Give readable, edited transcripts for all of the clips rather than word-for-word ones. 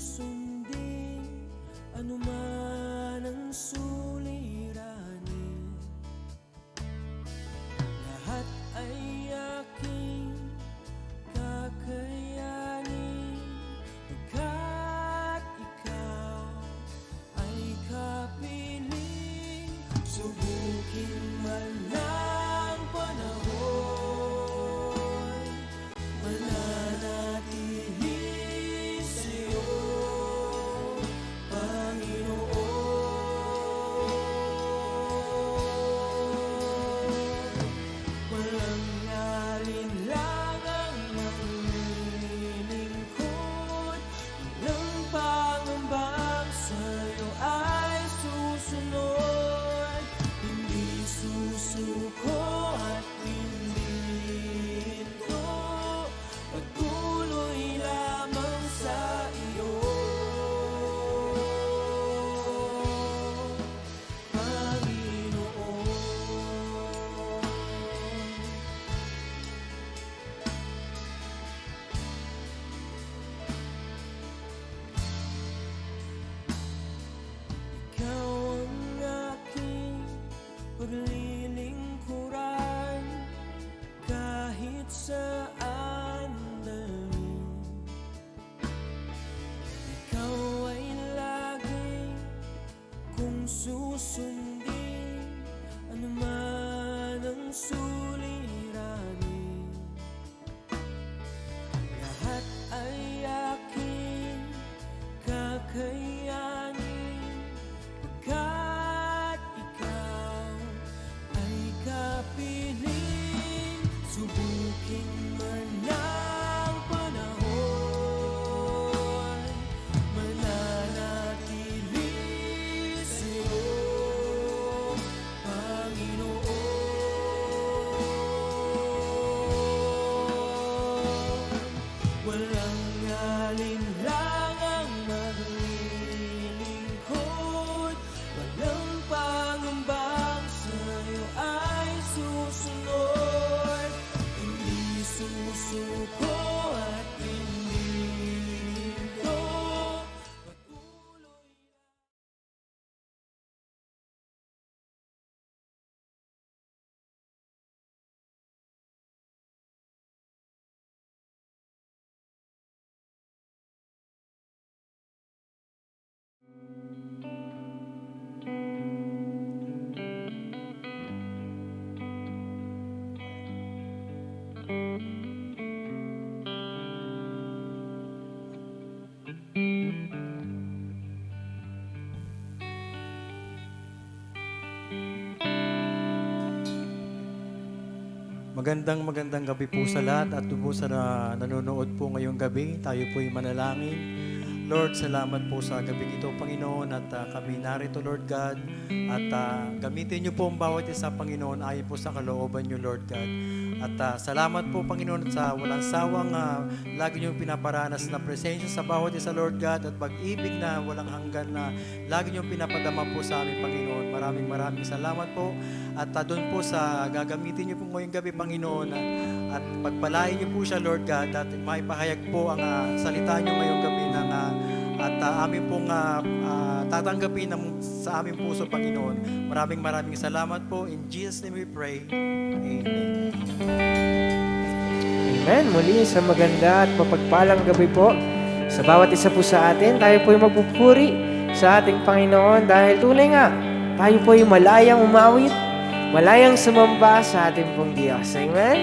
susundin anuman ang suliranin. Lahat ay aking kakayanin, pagkat ikaw ay kapiling. Subukin man ng panahon, mananatili sa'yo, Panginoon. Walang alinlangang maglilingkod, walang pangambang sa'yo ay susunod. Hindi susuko at hindi hinto, patuloy lamang sa iyo, Panginoon. Ikaw ang aking paglilingkuran, kahit saan dalhin. Ikaw ay lagi kung susundin anuman ang suliranin. Lahat ay aking kakayanin, pagkat ikaw ay kapiling. Subukin man ng panahon, mananatili sa'yo, Panginoon. Walang alinlangang maglilingkod, walang pangambang sa'yo ay susunod. Hindi susuko at hindi hinto, patuloy. Magandang gabi po sa lahat at po sa nanonood po ngayong gabi. Tayo po'y manalangin. Lord, salamat po sa gabing ito, Panginoon, at kami narito, Lord God. At gamitin niyo po ang bawat isa, Panginoon, ayon po sa kalooban niyo, Lord God. At salamat po, Panginoon, sa walang sawang lagi niyo pinaparanas na presensya sa bawat isa, Lord God, at pag-ibig na walang hanggan na lagi niyo pinapadama po sa amin, Panginoon. Maraming salamat po. At doon po sa gagamitin niyo po ngayong gabi, Panginoon, at pagpalain niyo po siya, Lord God, at maipahayag po ang salita niyo ngayong gabi at amin pong tatanggapin sa aming puso, Panginoon. Maraming salamat po. In Jesus' name we pray. Amen. Amen. Muli sa maganda at mapagpalang gabi po sa bawat isa po sa atin. Tayo po'y magpupuri sa ating Panginoon dahil tunay nga, tayo po'y malayang umawit, malayang sumamba sa ating pong Diyos. Amen?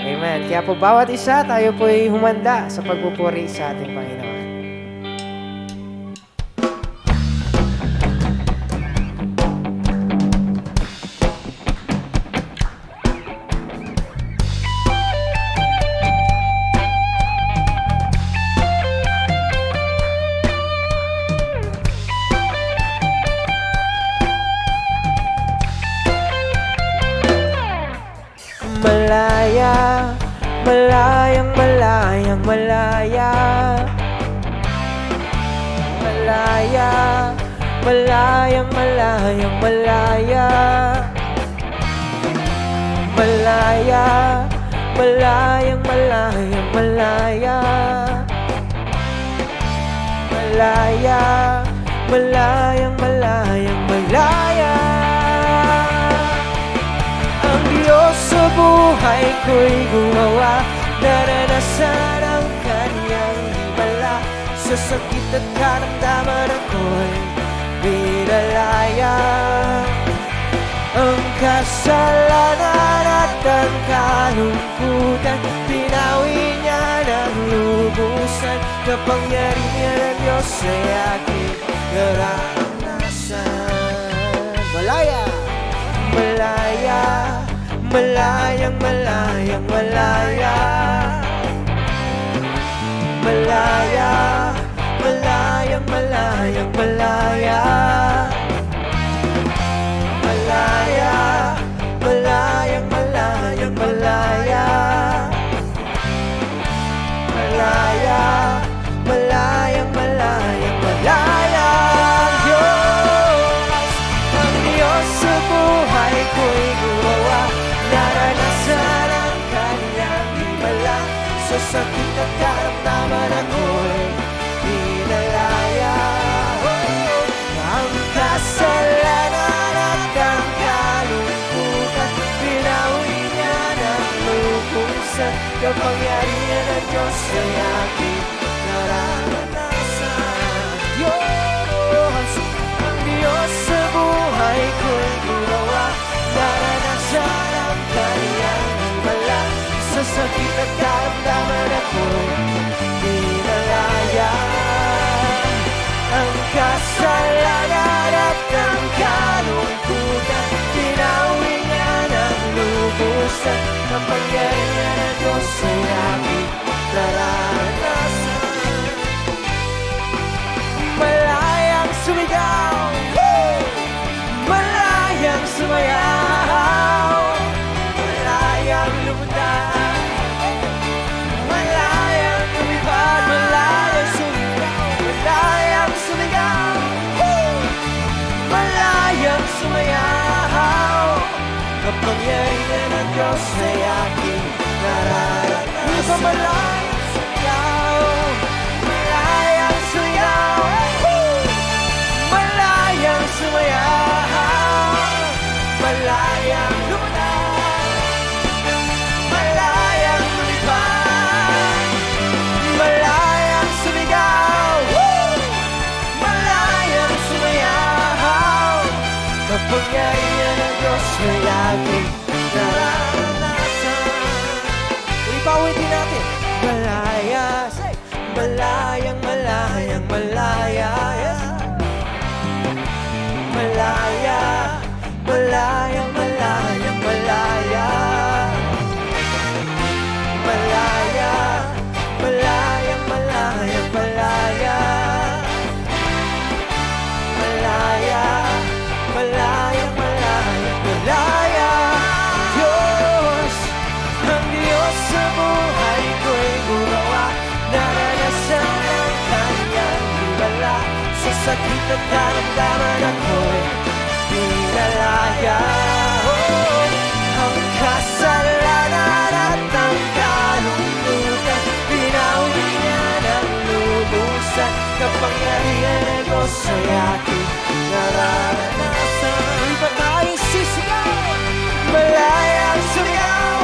Amen. Kaya po bawat isa, tayo po'y humanda sa pagpupuri sa ating Panginoon. Malaya, malayang malaya, malaya. Malaya, malayang malayang malaya. Malaya, malayang malayang malaya. malaya, malayang malayang malaya. Ang Diyos sa buhay ko'y gumawa, naranasan ang kanyang himala. Sa sakit at karamdaman ako'y pinalaya. Ang kasalanan at ang kalungkutan, pinawi niya ng lubusan. Kapangyarihan ng Diyos ay aking naranasan. Malaya, malaya, malayang malayang malaya. Malaya, malayang malayang malaya. Malaya, malayang malayang malaya. Malaya, malayang malayang malaya. Diyos, ang Diyos sa buhay ko'y gumawa, naranasan ang kanyang himala. Sa sakit at karamdaman ako'y pinalaya. Ang kasalanan at ang kalungkutan, pinawi niya ng lubusan. Kapangyarihan ng Diyos ay aking naranasan. Diyos, ang Diyos sa buhay ko'y gumawa, naranasan ang kanyang himala. Sa sakit at karamdaman ako'y pinalaya. Ang kasalanan at ang kalungkutan, pinawi niya ng lubusan. Kapangyarihan ng Diyos ay aking naranasan. Malayang sumigaw, malayang sumayaw, malayang lumutan, malayang lumipad, malayang sumigaw, malayang sumigaw, malayang sumayaw. Kapangyarihan ng Diyos ay aking naranasan. Malayang sumigaw, malayang sumigaw, malayang sumayaw, malayang lumutan, malayang lumipad, malayang sumigaw, malayang sumayaw. Kapangyarihan ng Diyos ay aking naranasan. Ipawitin natin. Malaya, malayang malayang malaya. Malaya, malayang malayang malaya. Malaya, malayang malayang malaya. Malaya, malayang malayang malaya. Diyos, ang Diyos sa buhay ko'y gumawa, naranasan ang kanyang himala. Sa sakit at karamdaman ako'y pinalaya. Ang kasalanan at ang kalungkutan, pinawi niya ng lubusan. Kapangyarihan ng Diyos ay aking naranasan. Iba tayong sisigaw, malayang sumigaw,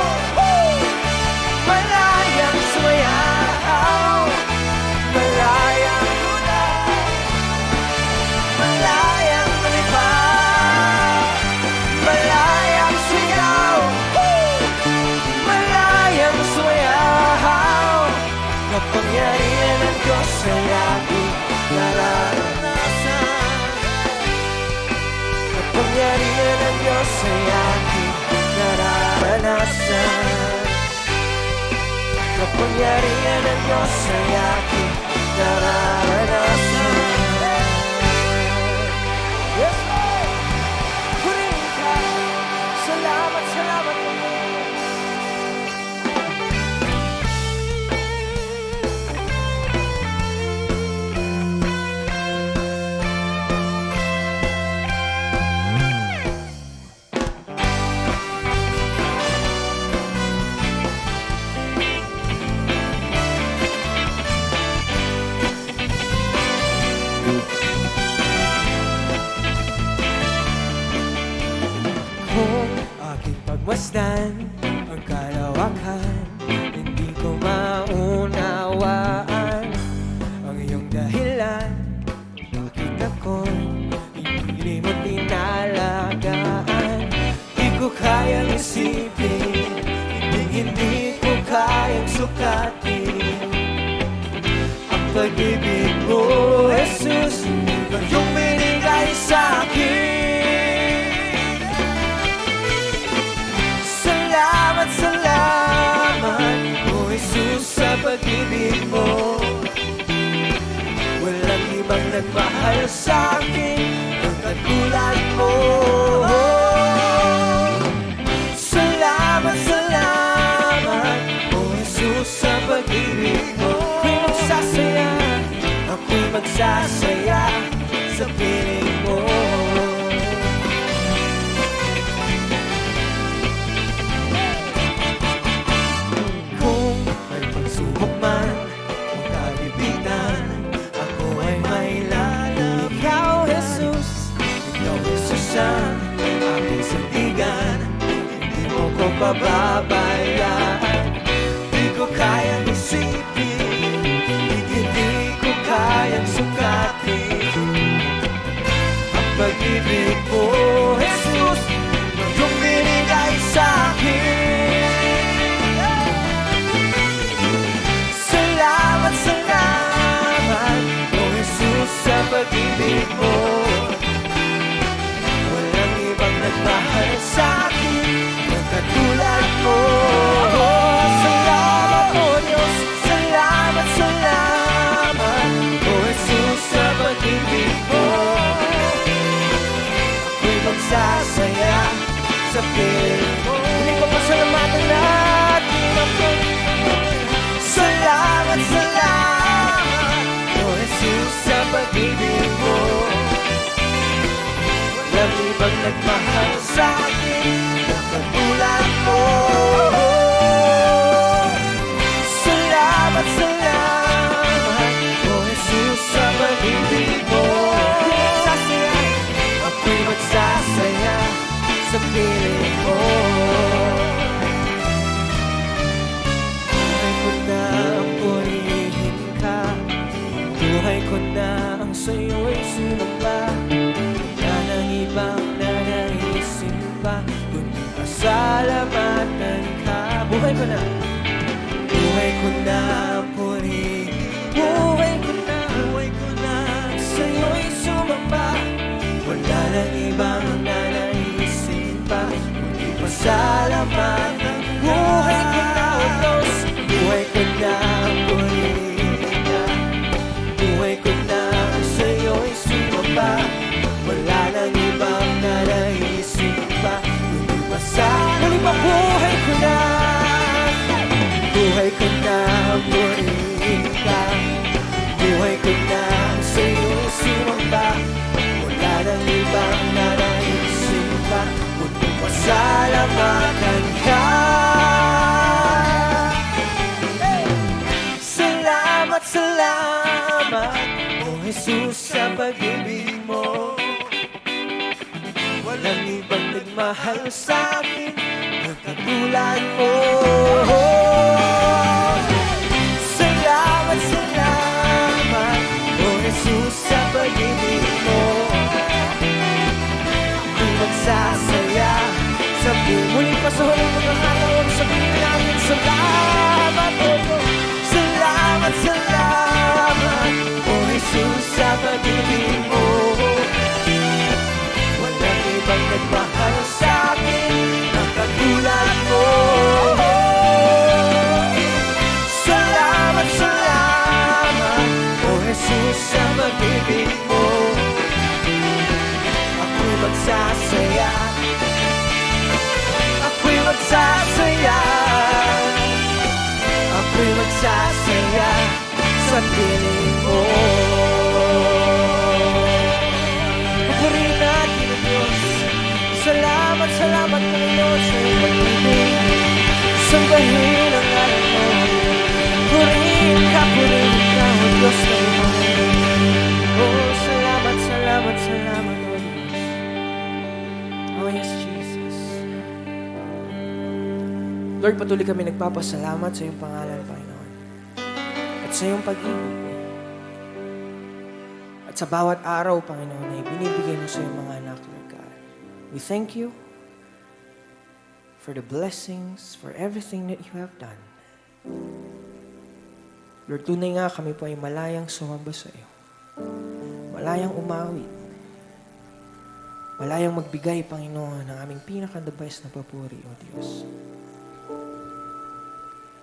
malayang sumayaw, malayang lumutan, malayang lumipad, malayang sumigaw, malayang sumayaw. Kapangyarihan ng Diyos ay aking naranasan. Kapangyarihan ng Diyos ay aking naranasan. Kapangyarihan ng Diyos ay aking naranasan. Yes, Lord! Purihin ka! Salamat, salamat, Lord! kalawakan. Hindi ko maunawaan ang iyong dahilan. Bakit ako'y hindi mo tinalagaan? Di ko kayang isipin, hindi ko kayang sukatin ang pag-ibig mo, Jesus, na iyong binigay sa'kin. Salamat, salamat, O Jesus, sa pag-ibig mo. Walang ibang nagmahal sa'kin ang katulad mo. Salamat, salamat, O Jesus, sa pag-ibig mo. Ako'y magsasaya, ako'y magsasaya sa piling mo. Kung may pagsubok man o kagipitan, ako ay may lalang. Ikaw, Jesus, ang aking sandigan. Hindi mo ko pababayaan. Di ko kayang isipin, hindi ko kayang sukatin ang pag-ibig mo, Jesus, na iyong binigay sa'kin. Salamat, salamat, O Jesus, sa pag-ibig mo. Walang ibang nagmahal sa'kin na katulad mo. Salamat, O Diyos, salamat, salamat, O Jesus, sa pag-ibig mo. Ako'y magsasaya sa piling mo. Hindi ko pasalamatan natin ako. Salamat, salamat, O Jesus, sa pag-ibig mo. Walang ibang nagmahal sa'kin na katulad mo. Salamat, salamat, O Jesus, sa pag-ibig mo. Ako'y magsasaya sa piling mo. Buhay ko na ang purihin ka. Buhay ko na ang sa'yo'y sumamba. Wala nang ibang nanaisin pa, kundi pasalamatan ka. Buhay ko na. Buhay ko na ang purihin. Buhay ko na sa'yo'y sumamba. Wala nang ibang nanaisin pa, kundi pasalamatan. Buhay ko na, O Diyos. Buhay ko na ang purihin ka. Buhay ko na sa'yo'y sumamba. Wala nang ibang nanaisin pa, kundi pasalamatan. Muli pa, buhay ko na. Buhay ko na ang purihin ka. Buhay ko na sa'yo'y sumamba. Wala nang ibang nanaisin pa, kundi pasalamatan ka. Salamat, salamat, O Jesus, sa pag-ibig mo. Walang ibang nagmahal sa'kin na katulad mo. Salamat, salamat, O Jesus, sa pag-ibig mo. Ako'y magsasaya sa piling. Muli pa sa huling pagkakataon, sabihin namin salamat, O Diyos. Salamat, salamat, O Jesus, sa pag-ibig mo. Walang ibang nagmahal sa'kin na katulad mo. Salamat, salamat, O Jesus, sa pag-ibig mo. Ako'y magsasaya, ako'y magsasaya, ako'y magsasaya sa piling mo. Pupurihin natin ang Diyos. Salamat, salamat, Panginoon, sa iyong pag-ibig. Sambahin ang ngalan mo. Purihin ka, O Diyos na iyong. Oh, salamat, salamat, salamat, O Diyos. Oh, yes, Jesus. Lord, patuloy kami nagpapasalamat sa iyong pangalan, Panginoon. At sa iyong pag-ibig. At sa bawat araw, Panginoon, na ibinibigay mo sa iyong mga anak, Lord God. We thank you for the blessings, for everything that you have done. Lord, tunay nga kami po ay malayang sumamba sa iyo. Malayang umawit. Malayang magbigay, Panginoon, ng aming pinaka-the best na papuri, O Diyos.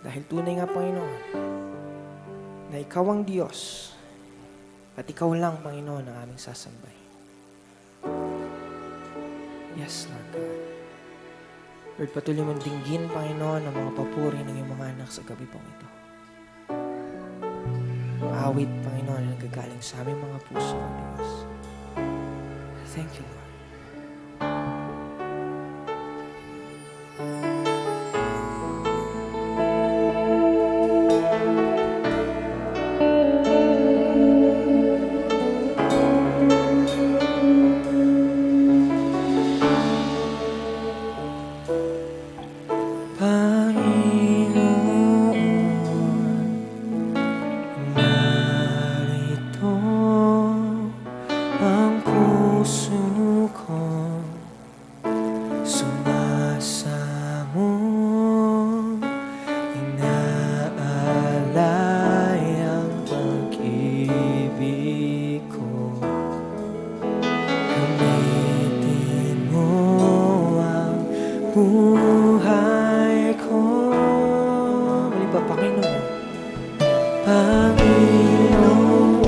Dahil tunay nga, Panginoon, na ikaw ang Diyos at ikaw lang, Panginoon, ang aming sasambay. Yes, Lord God. Lord, patuloy mong dinggin, Panginoon, ang mga papuri ng iyong mga anak sa gabi pong ito. Awit, Panginoon, na nagagaling sa aming mga puso, O Diyos. Thank you, Lord. Buhay ko. Mali ba, Panginoon? Panginoon,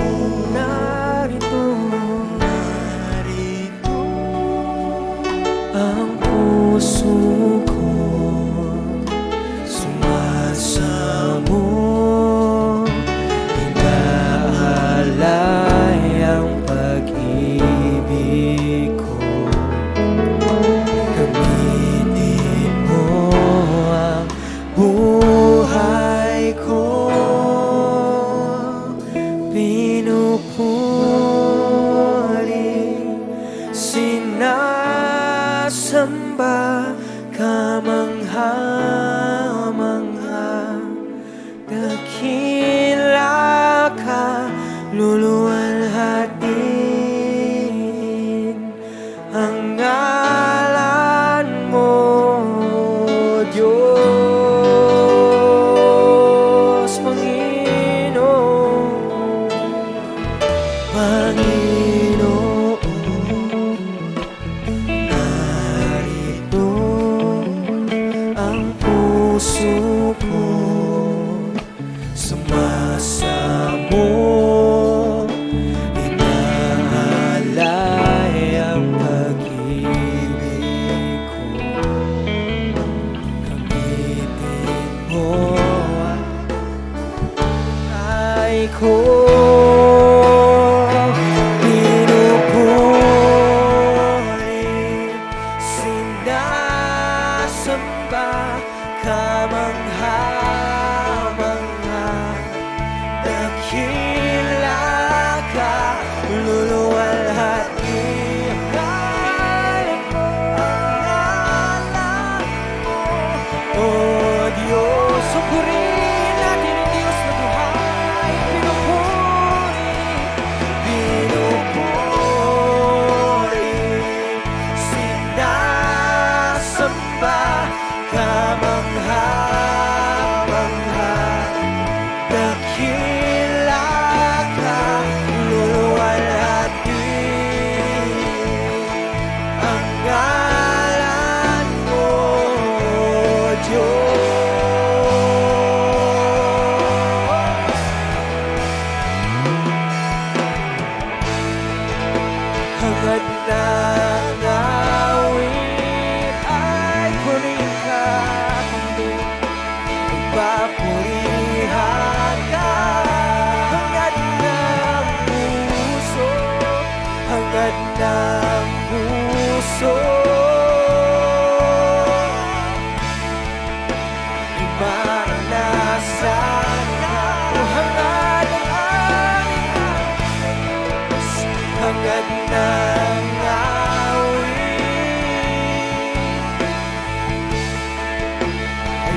narito ang puso ko. Sumasamo, inaalay ang pag-ibig ko. Buhay ko, pinupuri, sinasamba, kamangha-mangha, dakila ka, luluwalhatin ang ngalan mo, Diyos. Puso ko sumasamo, inaalay ang pag-ibig ko. Gamitin mo ay ko. Kamangha-mangha, dakila ka, luluwalhati ang ngalan mo, O Diyos. Sukuriin natin ang Diyos na buhay, pinupuri, sinasamba, kamangha-mangha, dakila ka, luluwalhati ang ngalan mo, Diyos. Hangad ng awit ay kunin ka, papurihan ka, hangad ng puso, hangad ng puso. Imaranasan ka, hangad ng aming Diyos, hangad ng awit ay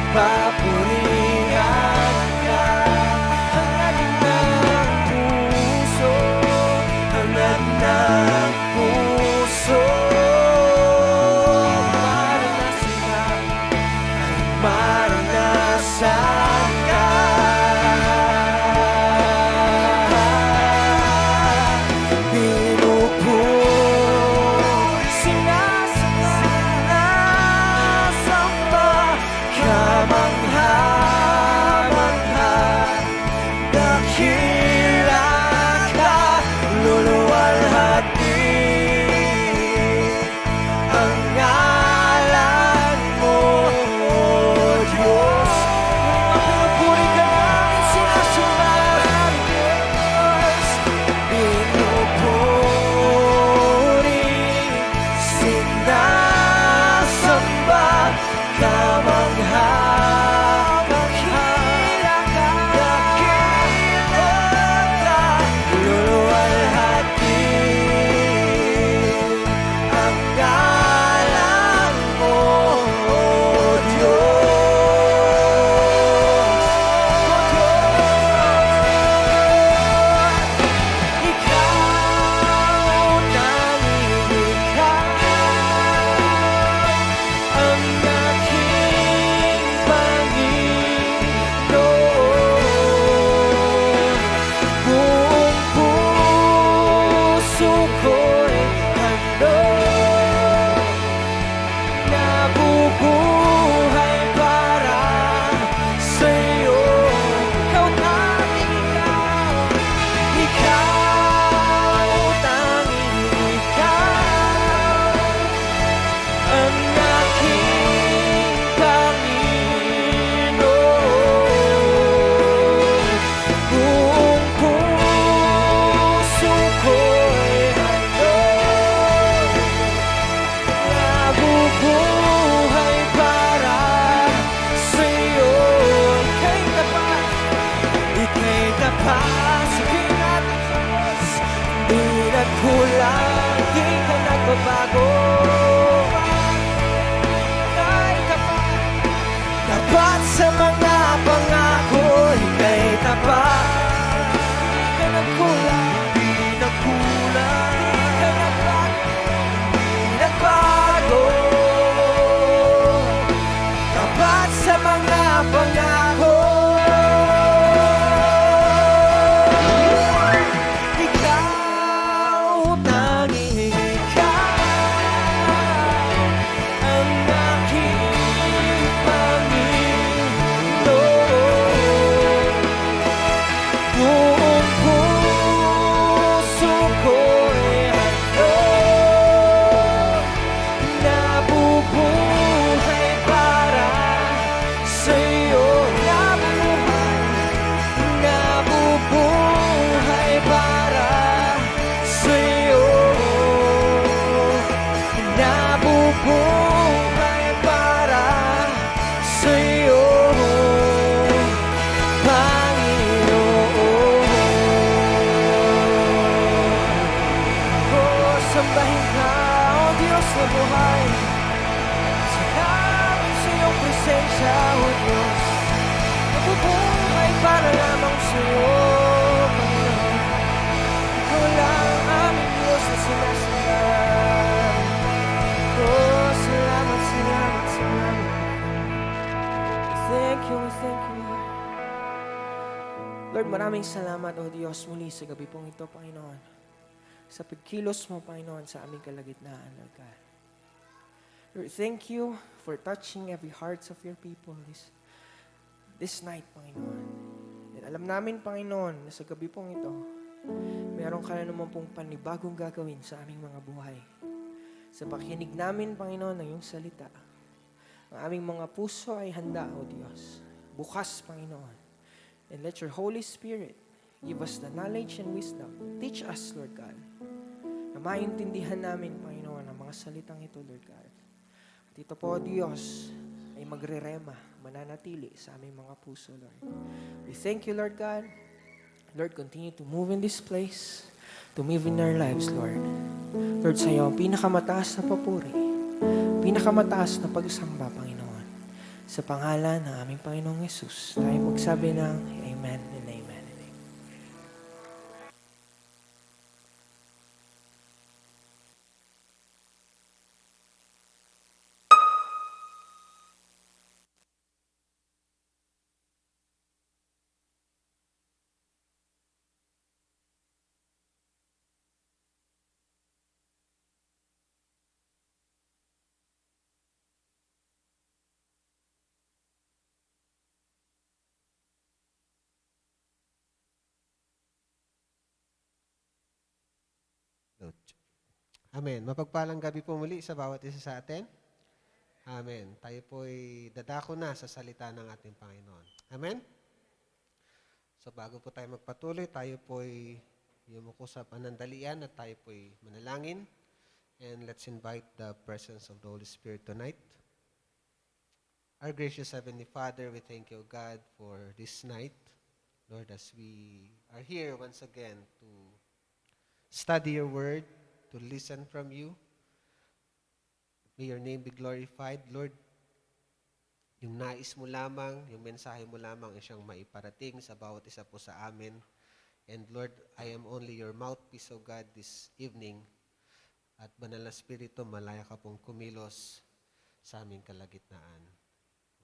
sa mga pangako, ika'y tapat. Di ka nagkulang, di nagkulang, di ka nagbago. Tapat sa mga pangako. Ikaw, tanging ikaw ang aking Panginoon. Buong puso ko'y handog, nabubuhay para sa'yo. Nabubuhay para sa'yo. Nabubuhay para sa'yo, Panginoon. Oh, sambahin ka, O Diyos na buhay. Salamat sa iyong presensya, O Diyos. Nabubuhay para lamang sa'yo, Panginoon. Ikaw lang ang aming Diyos na sinasamba. Oh, salamat, salamat, salamat. Thank you, Lord. Lord, maraming salamat, O Diyos, muli sa gabi pong ito, Panginoon. Sa pagkilos mo, Panginoon, sa aming kalagitnaan, Lord God. Lord, thank you for touching every hearts of your people this night, Panginoon. And alam namin, Panginoon, na sa gabi pong ito, meron ka na naman pong panibagong gagawin sa aming mga buhay. Sa pakinig namin, Panginoon, ng iyong salita, ang aming mga puso ay handa, O Diyos. Bukas, Panginoon. And let your Holy Spirit give us the knowledge and wisdom. Teach us, Lord God, na maintindihan namin, Panginoon, ang mga salitang ito, Lord God. At ito po, Diyos, ay magre-rema, mananatili sa aming mga puso, Lord. We thank you, Lord God. Lord, continue to move in this place, to move in our lives, Lord. Lord, sa iyo ang pinakamataas na papuri, pinakamataas na pagsamba, Panginoon. Sa pangalan ng aming Panginoong Yesus, tayo magsabi ng Amen and Amen and Amen. Amen. Mapagpalang gabi po muli sa bawat isa sa atin. Amen. Tayo po'y dadako na sa salita ng ating Panginoon. Amen? So bago po tayo magpatuloy, tayo po'y yumuko sa panandalian at tayo po'y manalangin. And let's invite the presence of the Holy Spirit tonight. Our gracious Heavenly Father, we thank you, God, for this night. Lord, as we are here once again to study your word, to listen from you. May your name be glorified. Lord, yung nais mo lamang, yung mensahe mo lamang ay siyang maiparating sa bawat isa po sa amin. And Lord, I am only your mouthpiece, O God, this evening. At Banal na Espiritu, malaya ka pong kumilos sa aming kalagitnaan.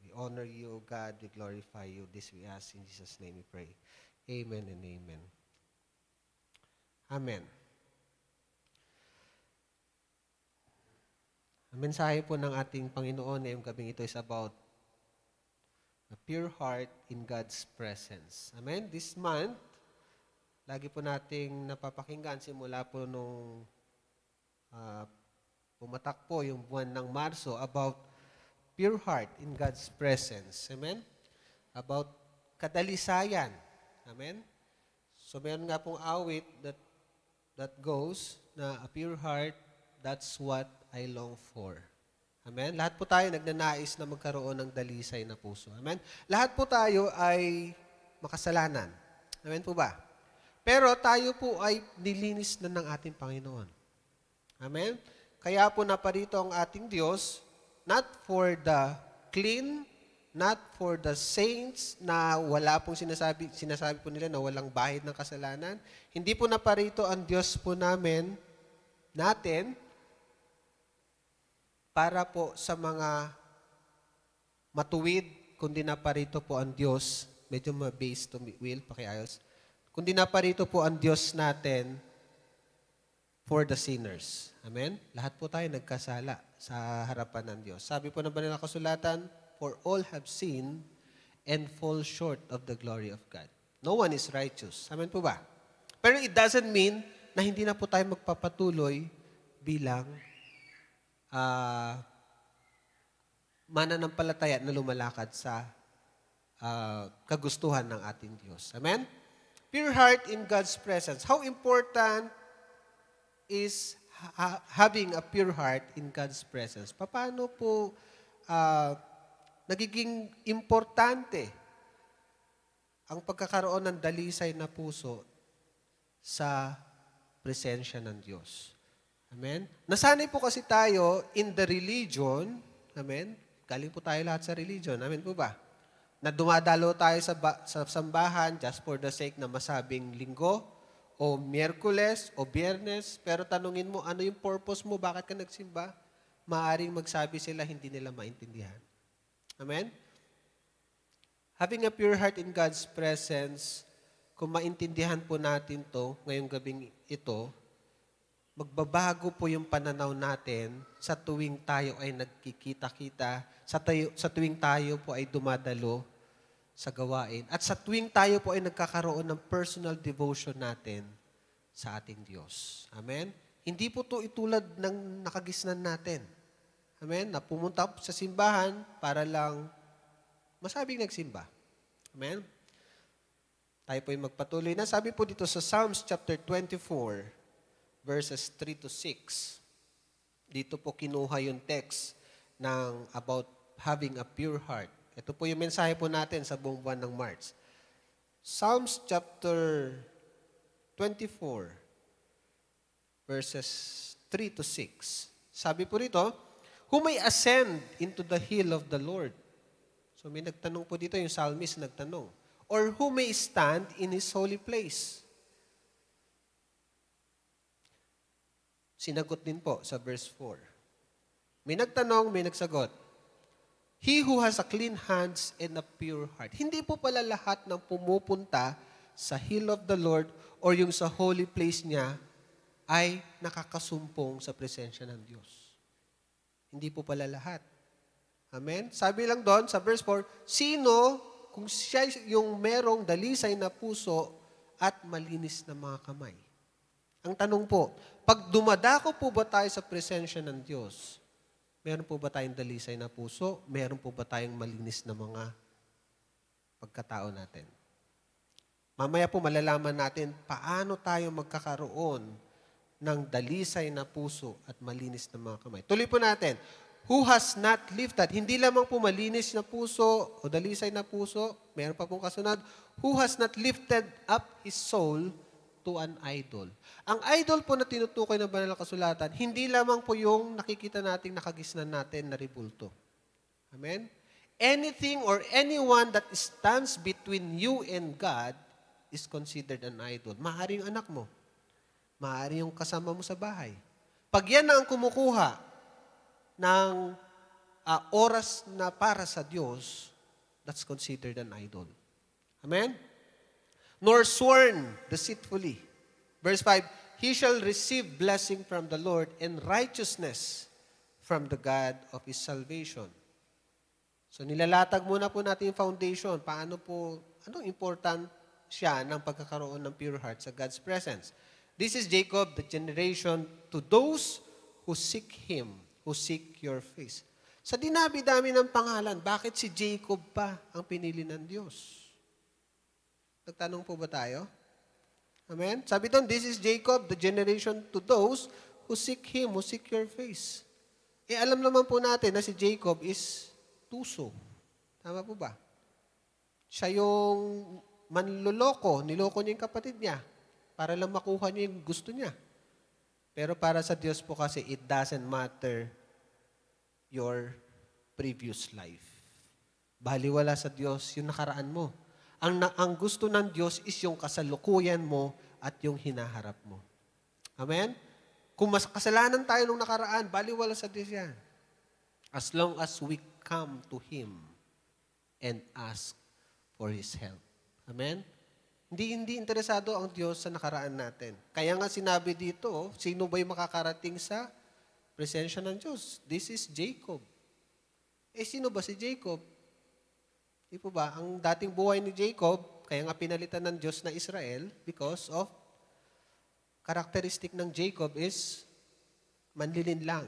We honor you, O God. We glorify you. This we ask in Jesus' name we pray. Amen and amen. Amen. Ang mensahe po ng ating Panginoon ngayong gabing ito is about a pure heart in God's presence. Amen? This month, lagi po nating napapakinggan simula po nung pumatak po yung buwan ng Marso about pure heart in God's presence. Amen? About kadalisayan. Amen? So, meron nga pong awit that goes na a pure heart, that's what I long for. Amen? Lahat po tayo nagnanais na magkaroon ng dalisay na puso. Amen? Lahat po tayo ay makasalanan. Amen po ba? Pero tayo po ay nilinis na ng ating Panginoon. Amen? Kaya po naparito ang ating Diyos, not for the clean, not for the saints na wala pong sinasabi po nila na walang bahid ng kasalanan. Hindi po naparito ang Diyos po natin, para po sa mga matuwid, kundi naparito po ang Diyos, medyo ma-base to Will, pakiayos, kundi naparito po ang Diyos natin for the sinners. Amen? Lahat po tayo nagkasala sa harapan ng Diyos. Sabi po ng banal na kasulatan, for all have sinned and fall short of the glory of God. No one is righteous. Amen po ba? Pero it doesn't mean na hindi na po tayo magpapatuloy bilang mananampalataya na lumalakad sa kagustuhan ng ating Diyos. Amen? Pure heart in God's presence. How important is having a pure heart in God's presence? Paano po nagiging importante ang pagkakaroon ng dalisay na puso sa presensya ng Diyos? Amen? Nasanay po kasi tayo in the religion, amen? Galing po tayo lahat sa religion, amen po ba? Na dumadalo tayo sa sambahan just for the sake na masabing linggo, o Miyerkules, o Biyernes, pero tanungin mo, ano yung purpose mo, bakit ka nagsimba? Maaring magsabi sila, hindi nila maintindihan. Amen? Having a pure heart in God's presence, kung maintindihan po natin to ngayong gabing ito, magbabago po yung pananaw natin sa tuwing tayo ay nagkikita-kita, sa tuwing tayo po ay dumadalo sa gawain, at sa tuwing tayo po ay nagkakaroon ng personal devotion natin sa ating Diyos. Amen? Hindi po ito itulad ng nakagisnan natin. Amen? Na pumunta sa simbahan para lang masabing nagsimba. Amen? Tayo po ay magpatuloy na. Sabi po dito sa Psalms chapter 24, verses 3 to 6. Dito po kinuha yung text ng about having a pure heart. Ito po yung mensahe po natin sa buong buwan ng March. Psalms chapter 24, verses 3 to 6. Sabi po rito, who may ascend into the hill of the Lord? So may nagtanong po dito, yung psalmist nagtanong. Or who may stand in His holy place? Sinagot din po sa verse 4. May nagtanong, may nagsagot. He who has a clean hands and a pure heart. Hindi po pala lahat ng pumupunta sa hill of the Lord or yung sa holy place niya ay nakakasumpong sa presensya ng Diyos. Hindi po pala lahat. Amen? Sabi lang doon sa verse 4, sino kung siya yung merong dalisay na puso at malinis na mga kamay? Ang tanong po, pag dumadako po ba tayo sa presensya ng Diyos, meron po ba tayong dalisay na puso? Meron po ba tayong malinis na mga pagkatao natin? Mamaya po malalaman natin paano tayo magkakaroon ng dalisay na puso at malinis na mga kamay. Tuloy po natin. Who has not lifted, hindi lamang po malinis na puso o dalisay na puso, meron pa pong kasunod, who has not lifted up his soul to an idol. Ang idol po na tinutukoy ng banal na kasulatan, hindi lamang po yung nakikita nating nakagisnan natin na ribulto. Amen? Anything or anyone that stands between you and God is considered an idol. Maaaring anak mo. Maaaring yung kasama mo sa bahay. Pag yan na ang kumukuha ng oras na para sa Diyos, that's considered an idol. Amen? Nor sworn deceitfully. Verse 5, he shall receive blessing from the Lord and righteousness from the God of his salvation. So nilalatag muna po natin yung foundation. Anong important siya ng pagkakaroon ng pure heart sa God's presence? This is Jacob, the generation to those who seek Him, who seek your face. Sa dinabi-dami ng pangalan, bakit si Jacob pa ang pinili ng Diyos? Nagtanong po ba tayo? Amen? Sabi doon, this is Jacob, the generation to those who seek Him, who seek your face. Alam naman po natin na si Jacob is tuso. Tama po ba? Siya yung manloloko, niloko niya yung kapatid niya para lang makuha niya yung gusto niya. Pero para sa Diyos po kasi, it doesn't matter your previous life. Baliwala sa Diyos yung nakaraan mo. Ang gusto ng Diyos is yung kasalukuyan mo at yung hinaharap mo. Amen? Kung mas kasalanan tayo nung nakaraan, baliwala sa Diyos yan. As long as we come to Him and ask for His help. Amen? Hindi interesado ang Diyos sa nakaraan natin. Kaya nga sinabi dito, sino ba'y makakarating sa presensya ng Diyos? This is Jacob. Sino ba si Jacob? Di po ba? Ang dating buhay ni Jacob, kaya nga pinalitan ng Diyos na Israel because of characteristic ng Jacob is manlilin lang.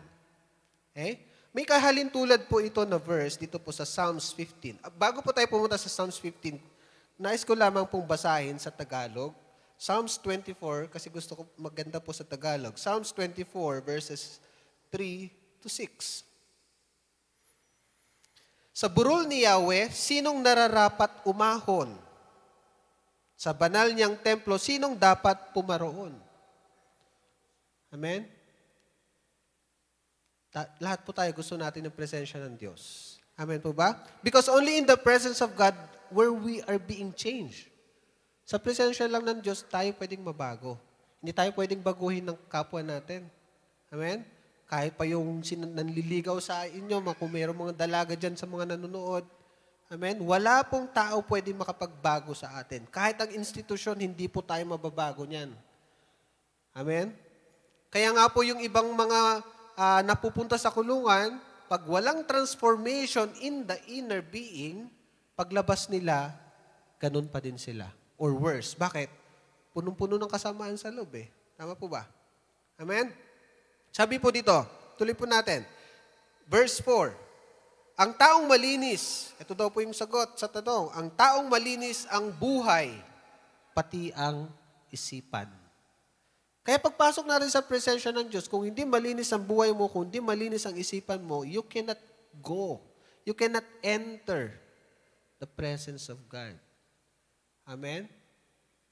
May kahalintulad po ito na verse dito po sa Psalms 15. Bago po tayo pumunta sa Psalms 15, nais ko lamang pong basahin sa Tagalog. Psalms 24, kasi gusto ko maganda po sa Tagalog. Psalms 24 verses 3 to 6. Sa burol ni Yahweh, sinong nararapat umahon? Sa banal niyang templo, sinong dapat pumaroon? Amen? Lahat po tayo gusto natin ng presensya ng Diyos. Amen po ba? Because only in the presence of God where we are being changed. Sa presensya lang ng Diyos, tayo pwedeng mabago. Hindi tayo pwedeng baguhin ng kapwa natin. Amen? Kahit pa yung nanliligaw sa inyo, kung mayroong mga dalaga dyan sa mga nanonood. Amen? Wala pong tao pwedeng makapagbago sa atin. Kahit ang institusyon, hindi po tayo mababago niyan. Amen? Kaya nga po yung ibang mga napupunta sa kulungan, pag walang transformation in the inner being, paglabas nila, ganun pa din sila. Or worse. Bakit? Punong-puno ng kasamaan sa loob eh. Tama po ba? Amen? Sabi po dito, tuloy po natin. Verse 4. Ang taong malinis, ito daw po yung sagot sa tanong, ang taong malinis ang buhay, pati ang isipan. Kaya pagpasok natin sa presensya ng Diyos, kung hindi malinis ang buhay mo, kung hindi malinis ang isipan mo, you cannot go. You cannot enter the presence of God. Amen?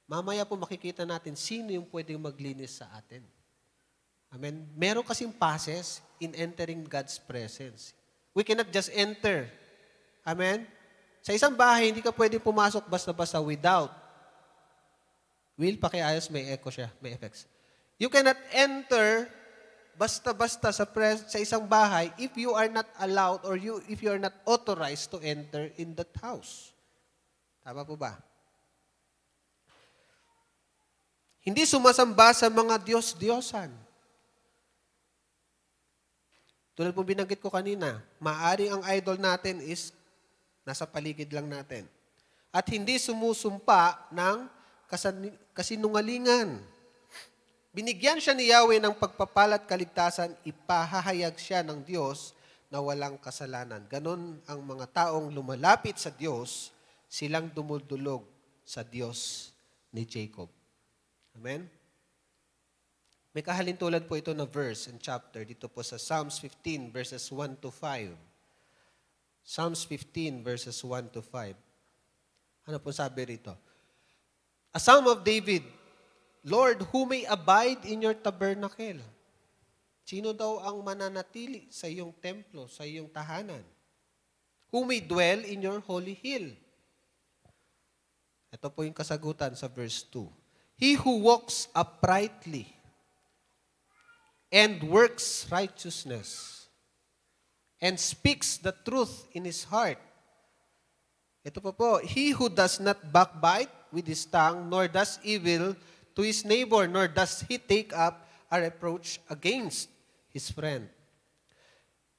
Mamaya po makikita natin sino yung pwedeng maglinis sa atin. Amen? Meron kasing passes in entering God's presence. We cannot just enter. Amen? Sa isang bahay, hindi ka pwedeng pumasok basta-basta without. Will, pakiayos, may echo siya, may effects. You cannot enter basta-basta sa isang bahay if you are not allowed or if you are not authorized to enter in that house. Tama po ba? Hindi sumasamba sa mga Diyos-Diyosan. Tulad po binanggit ko kanina, maaring ang idol natin is nasa paligid lang natin. At hindi sumusumpa ng kasinungalingan. Binigyan siya ni Yahweh ng pagpapalat kaligtasan, ipahahayag siya ng Diyos na walang kasalanan. Ganon ang mga taong lumalapit sa Diyos, silang dumudulog sa Diyos ni Jacob. Amen? May kahalintulad po ito na verse and chapter dito po sa Psalms 15 verses 1 to 5. Psalms 15 verses 1 to 5. Ano po sabi rito? A Psalm of David, Lord, who may abide in your tabernacle? Sino daw ang mananatili sa iyong templo, sa iyong tahanan? Who may dwell in your holy hill? Ito po yung kasagutan sa verse 2. He who walks uprightly and works righteousness and speaks the truth in his heart. Ito po, he who does not backbite with his tongue, nor does evil to his neighbor, nor does he take up a reproach against his friend.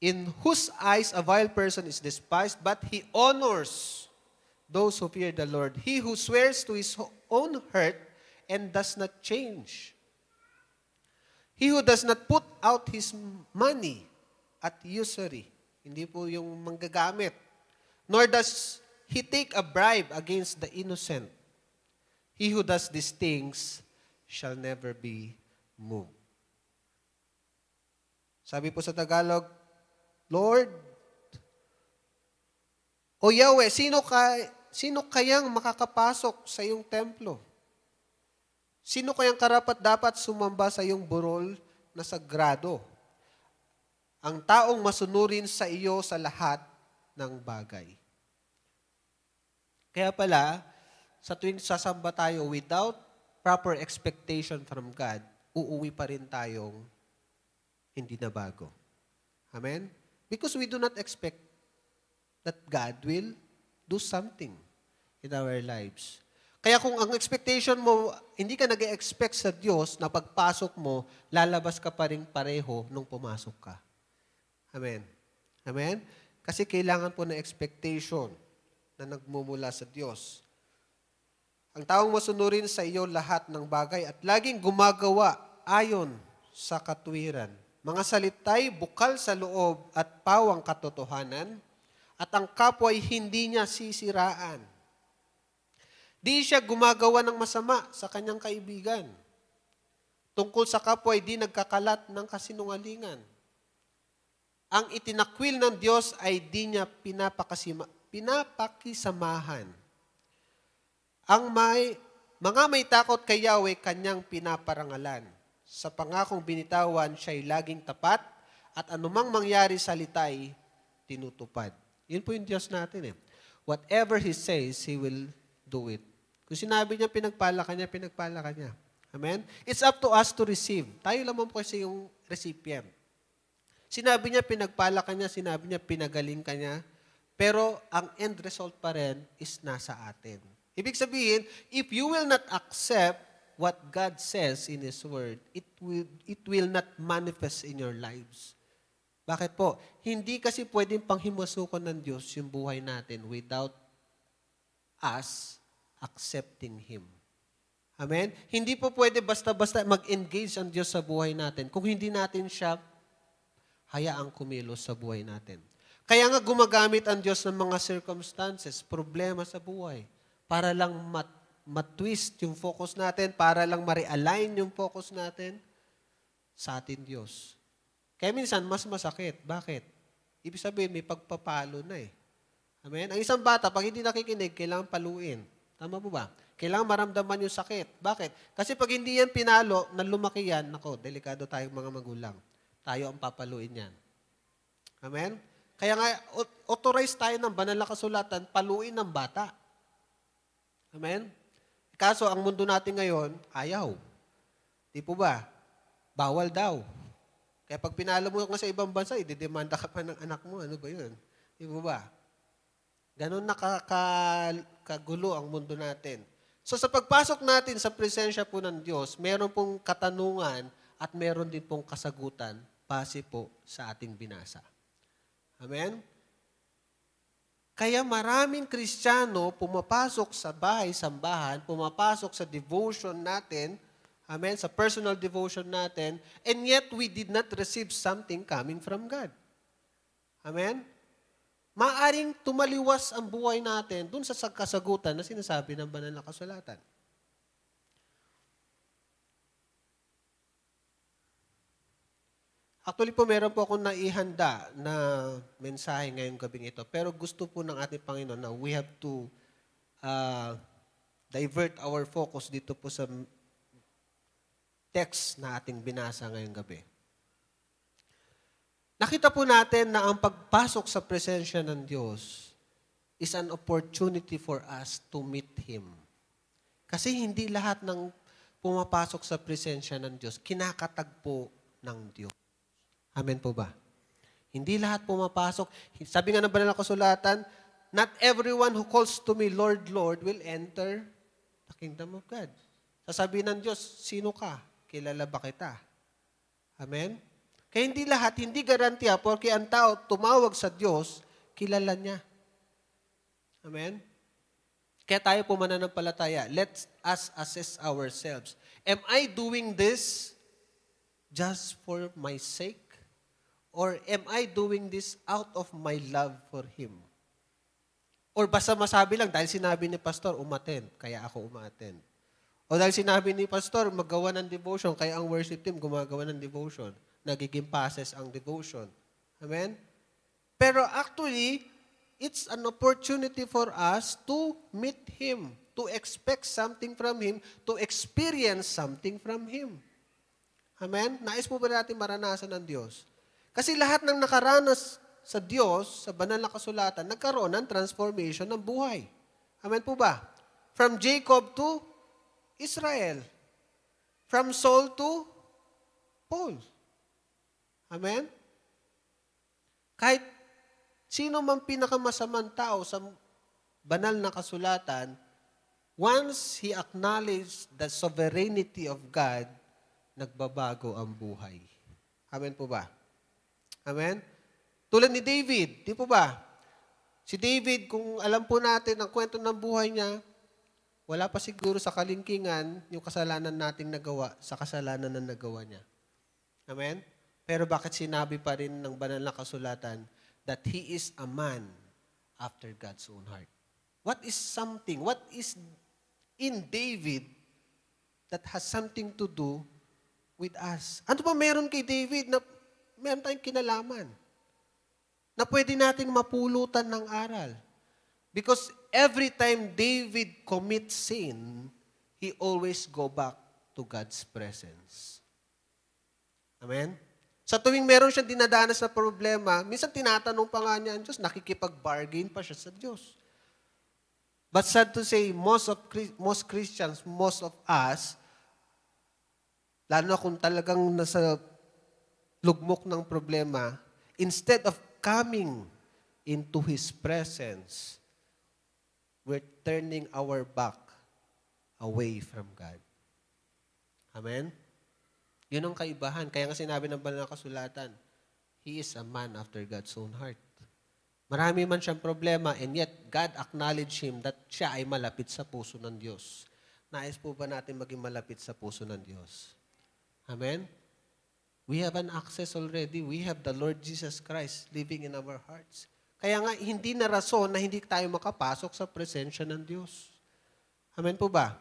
In whose eyes a vile person is despised, but he honors those who fear the Lord. He who swears to his own hurt and does not change. He who does not put out his money at usury. Hindi po yung manggagamit. Nor does he take a bribe against the innocent. He who does these things shall never be moved. Sabi po sa Tagalog, Lord, O Yahweh, sino kayang makakapasok sa iyong templo? Sino kayang karapat-dapat sumamba sa iyong burol na sagrado? Ang taong masunurin sa iyo sa lahat ng bagay. Kaya pala, sa tuwing sasamba tayo without proper expectation from God, uuwi pa rin tayong hindi na bago. Amen? Because we do not expect that God will do something in our lives. Kaya kung ang expectation mo, hindi ka nag-expect sa Diyos na pagpasok mo, lalabas ka pa rin pareho nung pumasok ka. Amen? Amen? Kasi kailangan po ng expectation na nagmumula sa Diyos. Ang taong masunurin sa iyo lahat ng bagay at laging gumagawa ayon sa katwiran. Mga salita'y bukal sa loob at pawang katotohanan at ang kapwa ay hindi niya sisiraan. Di siya gumagawa ng masama sa kanyang kaibigan. Tungkol sa kapwa ay di nagkakalat ng kasinungalingan. Ang itinakwil ng Diyos ay di niya pinapakisamahan. Ang mga may takot kay Yahweh, kanyang pinaparangalan. Sa pangakong binitawan, siya'y laging tapat at anumang mangyari sa litay, tinutupad. Yun po yung Diyos natin eh. Whatever He says, He will do it. Kung sinabi niya, pinagpala ka niya, pinagpala ka niya. Amen? It's up to us to receive. Tayo lamang po kasi yung recipient. Sinabi niya, pinagpala ka niya, sinabi niya, pinagaling ka niya, pero ang end result pa rin is nasa atin. Ibig sabihin, if you will not accept what God says in His Word, it will not manifest in your lives. Bakit po? Hindi kasi pwedeng panghimasukan ng Diyos yung buhay natin without us accepting Him. Amen? Hindi po pwede basta-basta mag-engage ang Diyos sa buhay natin kung hindi natin siya hayaang kumilos sa buhay natin. Kaya nga gumagamit ang Diyos ng mga circumstances, problema sa buhay, para lang matwist yung focus natin, para lang ma-realign yung focus natin sa atin Diyos. Kaya minsan, mas masakit. Bakit? Ibig sabihin, may pagpapalo na eh. Amen? Ang isang bata, pag hindi nakikinig, kailangan paluin. Tama po ba? Kailangan maramdaman yung sakit. Bakit? Kasi pag hindi yan pinalo, na lumaki yan, nako, delikado tayong mga magulang. Tayo ang papaluin yan. Amen? Kaya nga, authorize tayo ng banal na kasulatan, paluin ng bata. Amen? Kaso, ang mundo natin ngayon, ayaw. Di po ba? Bawal daw. Kaya pag pinalo mo nga sa ibang bansa, idedemanda ka pa ng anak mo. Ano ba yun? Di po ba? Ganon nakakagulo ang mundo natin. So sa pagpasok natin sa presensya po ng Diyos, meron pong katanungan at meron din pong kasagutan base po sa ating binasa. Amen? Kaya maraming Kristiyano pumapasok sa bahay-sambahan, pumapasok sa devotion natin, amen, sa personal devotion natin, and yet we did not receive something coming from God. Amen? Maaring tumaliwas ang buhay natin dun sa kasagutan na sinasabi ng banal na kasulatan. Actually po, meron po akong naihanda na mensahe ngayong gabing ito. Pero gusto po ng ating Panginoon na we have to divert our focus dito po sa text na ating binasa ngayong gabi. Nakita po natin na ang pagpasok sa presensya ng Diyos is an opportunity for us to meet Him. Kasi hindi lahat ng pumapasok sa presensya ng Diyos kinakatagpo ng Diyos. Amen po ba? Hindi lahat pumapasok. Sabi nga ng banal na kasulatan, not everyone who calls to me, Lord, Lord, will enter the kingdom of God. Sasabihin ng Diyos, sino ka? Kilala ba kita? Amen? Kaya hindi lahat, hindi garantiya, porque ang tao tumawag sa Diyos, kilala niya. Amen? Kaya tayo po mananampalataya, let us assess ourselves. Am I doing this just for my sake? Or am I doing this out of my love for Him? Or basta masabi lang, dahil sinabi ni Pastor, umattend, kaya ako umattend. O dahil sinabi ni Pastor, maggawa ng devotion, kaya ang worship team gumagawa ng devotion. Nagiging passes ang devotion. Amen? Pero actually, it's an opportunity for us to meet Him, to expect something from Him, to experience something from Him. Amen? Nais po ba natin maranasan ng Diyos? Kasi lahat ng nakaranas sa Diyos, sa banal na kasulatan, nagkaroon ng transformation ng buhay. Amen po ba? From Jacob to Israel. From Saul to Paul. Amen? Kahit sino man pinakamasamang tao sa banal na kasulatan, once he acknowledged the sovereignty of God, nagbabago ang buhay. Amen po ba? Amen? Tulad ni David, di po ba? Si David, kung alam po natin ang kwento ng buhay niya, wala pa siguro sa kalingkingan yung kasalanan nating nagawa sa kasalanan na nagawa niya. Amen? Pero bakit sinabi pa rin ng banal na kasulatan that he is a man after God's own heart? What is in David that has something to do with us? Ano ba meron kay David na meron tayong kinalaman? Na pwede nating mapulutan ng aral? Because every time David commits sin, he always go back to God's presence. Amen? Sa tuwing meron siyang dinadanas na problema, minsan tinatanong pa nga niya ang Diyos, nakikipag-bargain pa siya sa Diyos. But sad to say, most Christians, most of us, lalo na kung talagang nasa lugmok ng problema, instead of coming into His presence, we're turning our back away from God. Amen? Yun ang kaibahan. Kaya nga sinabi ng banal na kasulatan, he is a man after God's own heart. Marami man siyang problema, and yet God acknowledged him that siya ay malapit sa puso ng Diyos. Nais po ba natin maging malapit sa puso ng Diyos? Amen? We have an access already. We have the Lord Jesus Christ living in our hearts. Kaya nga, hindi na rason na hindi tayo makapasok sa presensya ng Diyos. Amen po ba?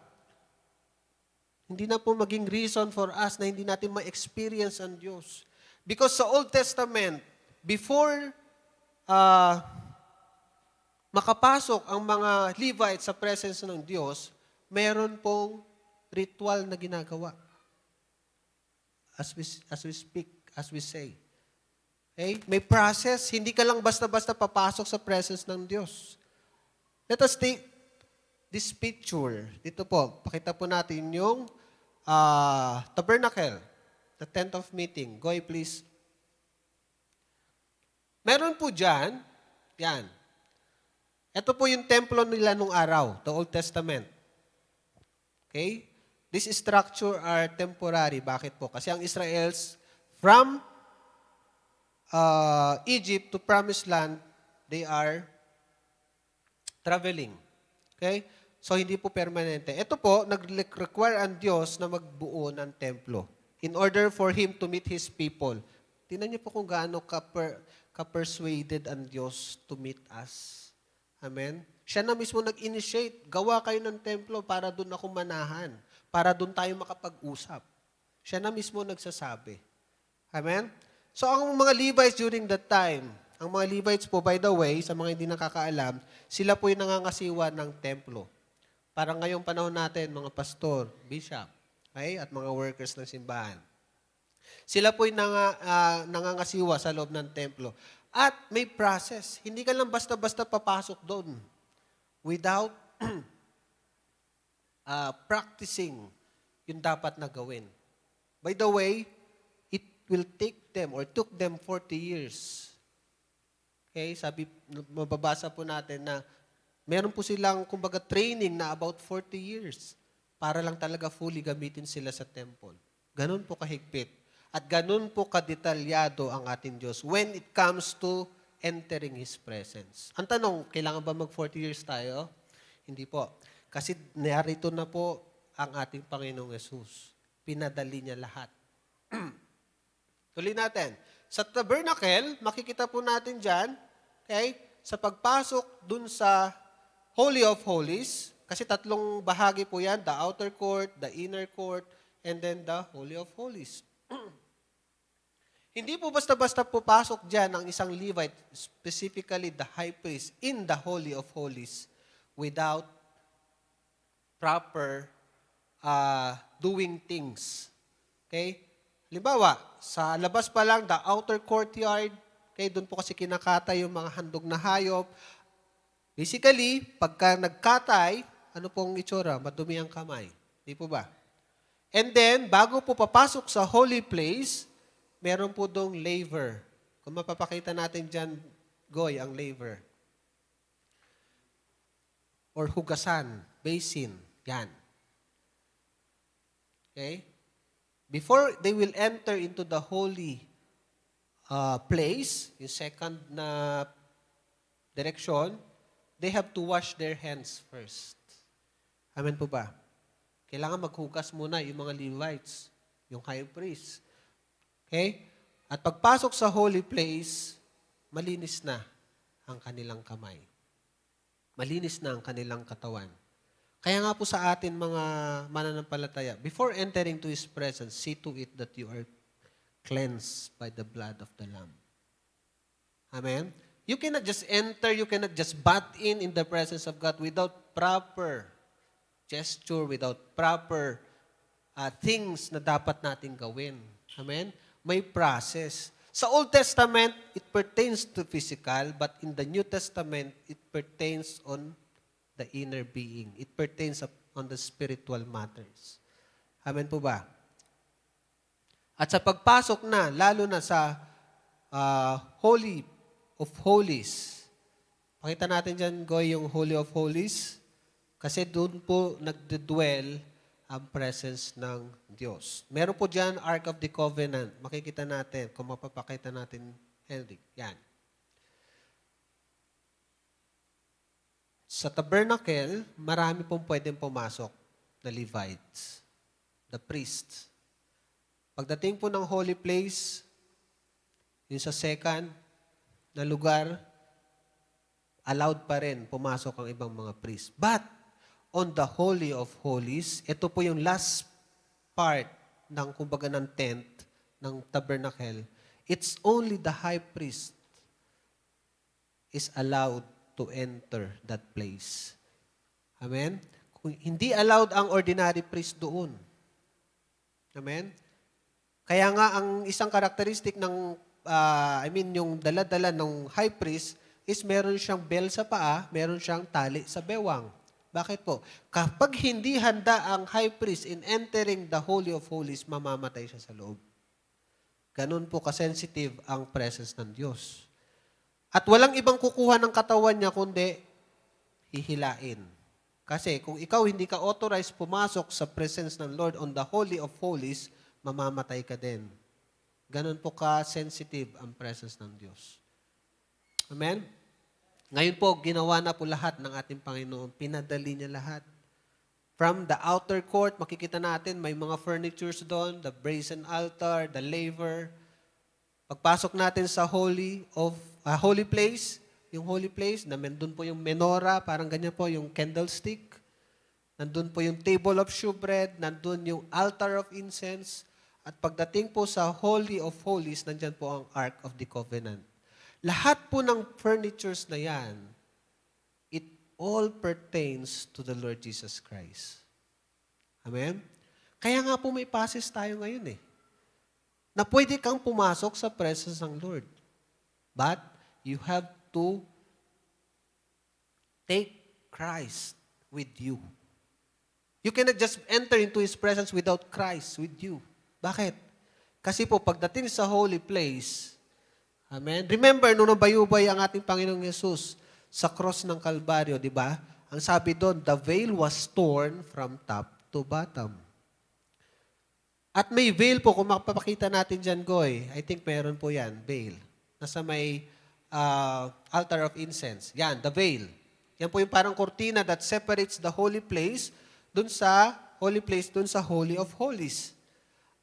Hindi na po maging reason for us na hindi natin ma-experience ang Diyos. Because sa Old Testament, before makapasok ang mga Levites sa presence ng Diyos, meron pong ritual na ginagawa. As we speak, as we say. Okay? May process, hindi ka lang basta-basta papasok sa presence ng Diyos. Let us take this picture. Dito po, pakita po natin yung tabernacle, the tent of meeting. Goy, please. Meron po dyan, yan. Ito po yung templo nila nung araw, the Old Testament. Okay? This structure are temporary. Bakit po? Kasi ang Israels, from Egypt to Promised Land, they are traveling. Okay? So, hindi po permanente. Ito po, nag-require ang Diyos na magbuo ng templo in order for Him to meet His people. Tingnan niyo po kung gaano ka-persuaded ang Diyos to meet us. Amen? Siya na mismo nag-initiate. Gawa kayo ng templo para doon ako manahan. Para doon tayo makapag-usap. Siya na mismo nagsasabi. Amen? So, ang mga Levites during that time, ang mga Levites po, by the way, sa mga hindi nakakaalam, sila po yung nangangasiwa ng templo. Parang ngayong panahon natin, mga pastor, bishop, okay, at mga workers ng simbahan. Sila po yung nangangasiwa sa loob ng templo. At may process. Hindi ka lang basta-basta papasok doon without practicing yung dapat na gawin. By the way, it will take them or took them 40 years. Okay, mababasa po natin na meron po silang, kumbaga, training na about 40 years para lang talaga fully gamitin sila sa temple. Ganun po kahigpit. At ganun po kadetalyado ang ating Diyos when it comes to entering His presence. Ang tanong, kailangan ba mag 40 years tayo? Hindi po. Kasi narito na po ang ating Panginoong Yesus. Pinadali niya lahat. Tuloy natin. Sa tabernacle, makikita po natin dyan, okay, sa pagpasok dun sa Holy of Holies, kasi tatlong bahagi po yan, the outer court, the inner court, and then the Holy of Holies. Hindi po basta-basta pupasok dyan ang isang Levite, specifically the high priest, in the Holy of Holies, without proper doing things. Okay? Halimbawa, sa labas pa lang, the outer courtyard, okay, doon po kasi kinakata yung mga handog na hayop. Basically, pagka nagkatay, ano pong itsura? Madumi ang kamay. Di po ba? And then, bago po papasok sa holy place, meron po dong laver. Kung mapapakita natin dyan, Goy, ang laver. Or hugasan, basin. Yan. Okay? Before they will enter into the holy place, yung second na direction, they have to wash their hands first. Amen po ba? Kailangan maghugas muna yung mga Levites, yung high priest. Okay? At pagpasok sa holy place, malinis na ang kanilang kamay. Malinis na ang kanilang katawan. Kaya nga po sa atin mga mananampalataya, before entering to His presence, see to it that you are cleansed by the blood of the Lamb. Amen? You cannot just enter, you cannot just butt in the presence of God without proper gesture, without proper things na dapat natin gawin. Amen? May process. Sa Old Testament, it pertains to physical, but in the New Testament, it pertains on the inner being. It pertains on the spiritual matters. Amen po ba? At sa pagpasok na, lalo na sa Holy of Holies. Pakita natin dyan, Goy, yung Holy of Holies. Kasi doon po nagdedwell ang presence ng Diyos. Meron po dyan, Ark of the Covenant. Makikita natin, kung mapapakita natin, Henry. Yan. Sa tabernacle, marami pong pwedeng pumasok na Levites, the priests. Pagdating po ng holy place, yung sa second na lugar, allowed pa rin pumasok ang ibang mga priests. But, on the Holy of Holies, ito po yung last part ng kumbaga ng tent, ng tabernacle, it's only the high priest is allowed to enter that place. Amen? Hindi allowed ang ordinary priest doon. Amen? Kaya nga, ang isang karakteristik ng yung dala-dala ng high priest is meron siyang bell sa paa, meron siyang tali sa bewang. Bakit po? Kapag hindi handa ang high priest in entering the Holy of Holies, mamamatay siya sa loob. Ganun po kasensitive ang presence ng Diyos. At walang ibang kukuha ng katawan niya kundi hihilain. Kasi kung ikaw hindi ka authorized pumasok sa presence ng Lord on the Holy of Holies, mamamatay ka din. Ganun po ka-sensitive ang presence ng Diyos. Amen? Ngayon po, ginawa na po lahat ng ating Panginoon. Pinadali niya lahat. From the outer court, makikita natin, may mga furnitures doon, the brazen altar, the laver. Pagpasok natin sa holy place, yung holy place, nandun po yung menorah, parang ganyan po, yung candlestick. Nandun po yung table of shewbread, nandun yung altar of incense. At pagdating po sa Holy of Holies, nandyan po ang Ark of the Covenant. Lahat po ng furnitures na yan, it all pertains to the Lord Jesus Christ. Amen? Kaya nga po may passes tayo ngayon na pwede kang pumasok sa presence ng Lord. But you have to take Christ with you. You cannot just enter into His presence without Christ with you. Bakit? Kasi po, pagdating sa holy place, amen? Remember, nung nabayubay ang ating Panginoong Yesus sa cross ng Kalbaryo, di ba? Ang sabi doon, the veil was torn from top to bottom. At may veil po, kung mapapakita natin dyan, Goy, I think meron po yan, veil. Nasa may altar of incense. Yan, the veil. Yan po yung parang kortina that separates the holy place dun sa Holy of Holies.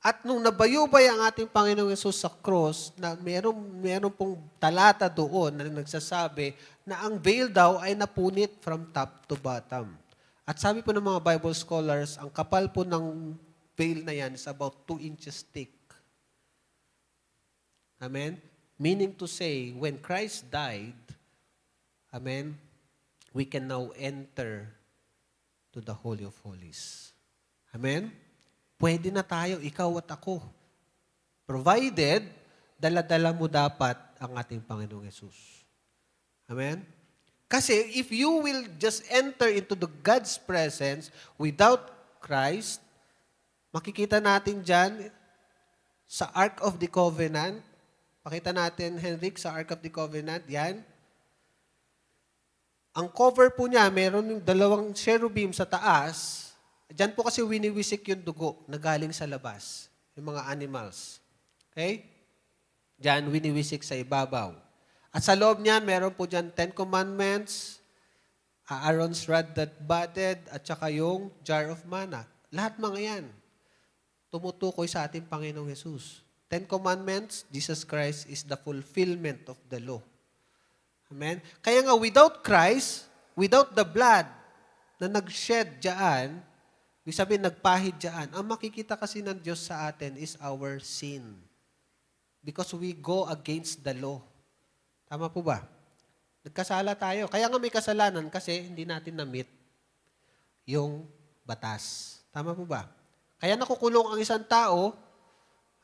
At nung nabayubay ang ating Panginoong Yesus sa cross, na meron pong talata doon na nagsasabi na ang veil daw ay napunit from top to bottom. At sabi po ng mga Bible scholars, ang kapal po ng veil na yan is about 2 inches thick. Amen? Meaning to say, when Christ died, amen, we can now enter to the Holy of Holies. Amen? Pwede na tayo, ikaw at ako. Provided, dala-dala mo dapat ang ating Panginoong Yesus. Amen? Kasi if you will just enter into the God's presence without Christ, makikita natin dyan sa Ark of the Covenant. Pakita natin, Henrik, sa Ark of the Covenant. Yan. Ang cover po niya, meron yung dalawang cherubim sa taas. Diyan po kasi winiwisik yung dugo na galing sa labas. Yung mga animals. Okay? Diyan, winiwisik sa ibabaw. At sa loob niyan, meron po diyan 10 Commandments, Aaron's rod that budded, at saka yung jar of manna. Lahat mga yan, tumutukoy sa ating Panginoong Jesus. 10 Commandments, Jesus Christ is the fulfillment of the law. Amen? Kaya nga, without Christ, without the blood na nag-shed dyan, ibig sabihin, nagpahid dyan, ang makikita kasi ng Diyos sa atin is our sin. Because we go against the law. Tama po ba? Nagkasala tayo. Kaya nga may kasalanan kasi hindi natin na-meet yung batas. Tama po ba? Kaya nakukulong ang isang tao,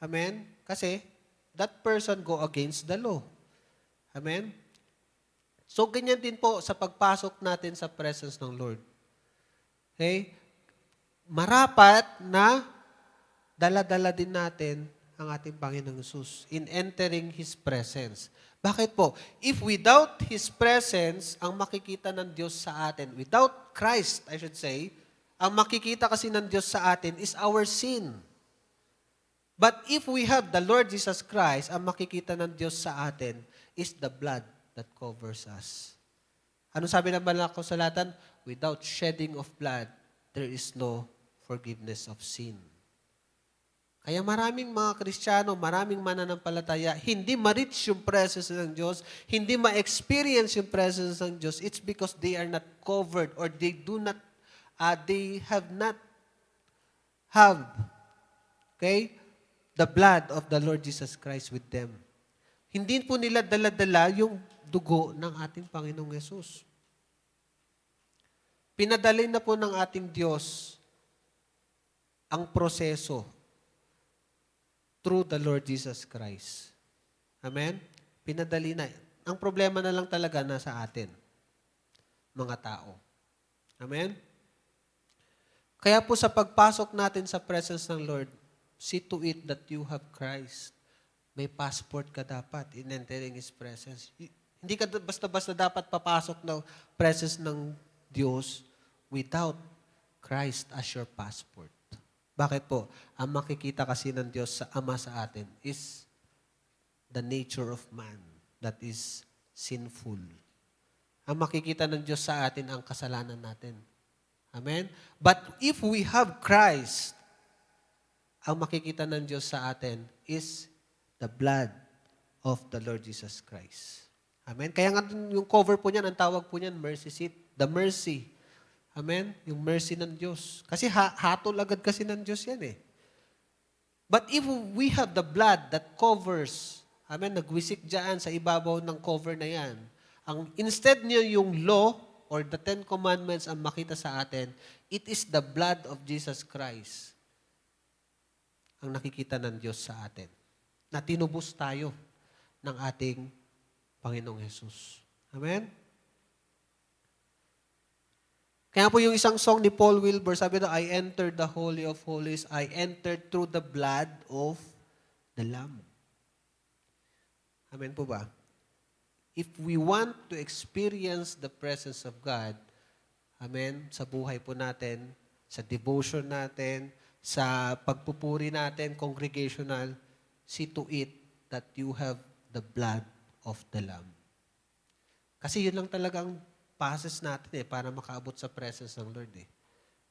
amen, kasi that person go against the law. Amen? So, ganyan din po sa pagpasok natin sa presence ng Lord. Okay? Marapat na dala-dala din natin ang ating Panginoong Jesus in entering His presence. Bakit po? If without His presence, ang makikita ng Diyos sa atin, without Christ, I should say, ang makikita kasi ng Diyos sa atin is our sin. But if we have the Lord Jesus Christ, ang makikita ng Diyos sa atin is the blood that covers us. Ano sabi ng banal na kasulatan? Without shedding of blood, there is no forgiveness of sin. Kaya maraming mga Kristiyano, maraming mananampalataya, hindi ma-reach yung presence ng Diyos, hindi ma-experience yung presence ng Diyos, it's because they are not covered or they have not have, okay, the blood of the Lord Jesus Christ with them. Hindi po nila dala-dala yung dugo ng ating Panginoong Yesus. Pinadali na po ng ating Diyos ang proseso through the Lord Jesus Christ. Amen? Pinadali na. Ang problema na lang talaga nasa atin, mga tao. Amen? Kaya po sa pagpasok natin sa presence ng Lord, see to it that you have Christ. May passport ka dapat in entering His presence. Hindi ka basta-basta dapat papasok ng presence ng Diyos without Christ as your passport. Bakit po? Ang makikita kasi ng Diyos sa Ama sa atin is the nature of man that is sinful. Ang makikita ng Diyos sa atin ang kasalanan natin. Amen? But if we have Christ, ang makikita ng Diyos sa atin is the blood of the Lord Jesus Christ. Amen? Kaya nga yung cover po niyan, ang tawag po niyan, mercy seat. The mercy. Amen? Yung mercy ng Diyos. Kasi hatol agad kasi ng Diyos yan eh. But if we have the blood that covers, amen, nagwisik dyan sa ibabaw ng cover na yan, instead niyo yung law or the 10 Commandments ang makita sa atin, it is the blood of Jesus Christ ang nakikita ng Diyos sa atin. Na tinubos tayo ng ating Panginoong Jesus. Amen? Kaya po yung isang song ni Paul Wilbur, sabi na, I entered the Holy of Holies, I entered through the blood of the Lamb. Amen po ba? If we want to experience the presence of God, amen, sa buhay po natin, sa devotion natin, sa pagpupuri natin, congregational, see to it that you have the blood of the Lamb. Kasi yun lang talagang passes natin para makaabot sa presence ng Lord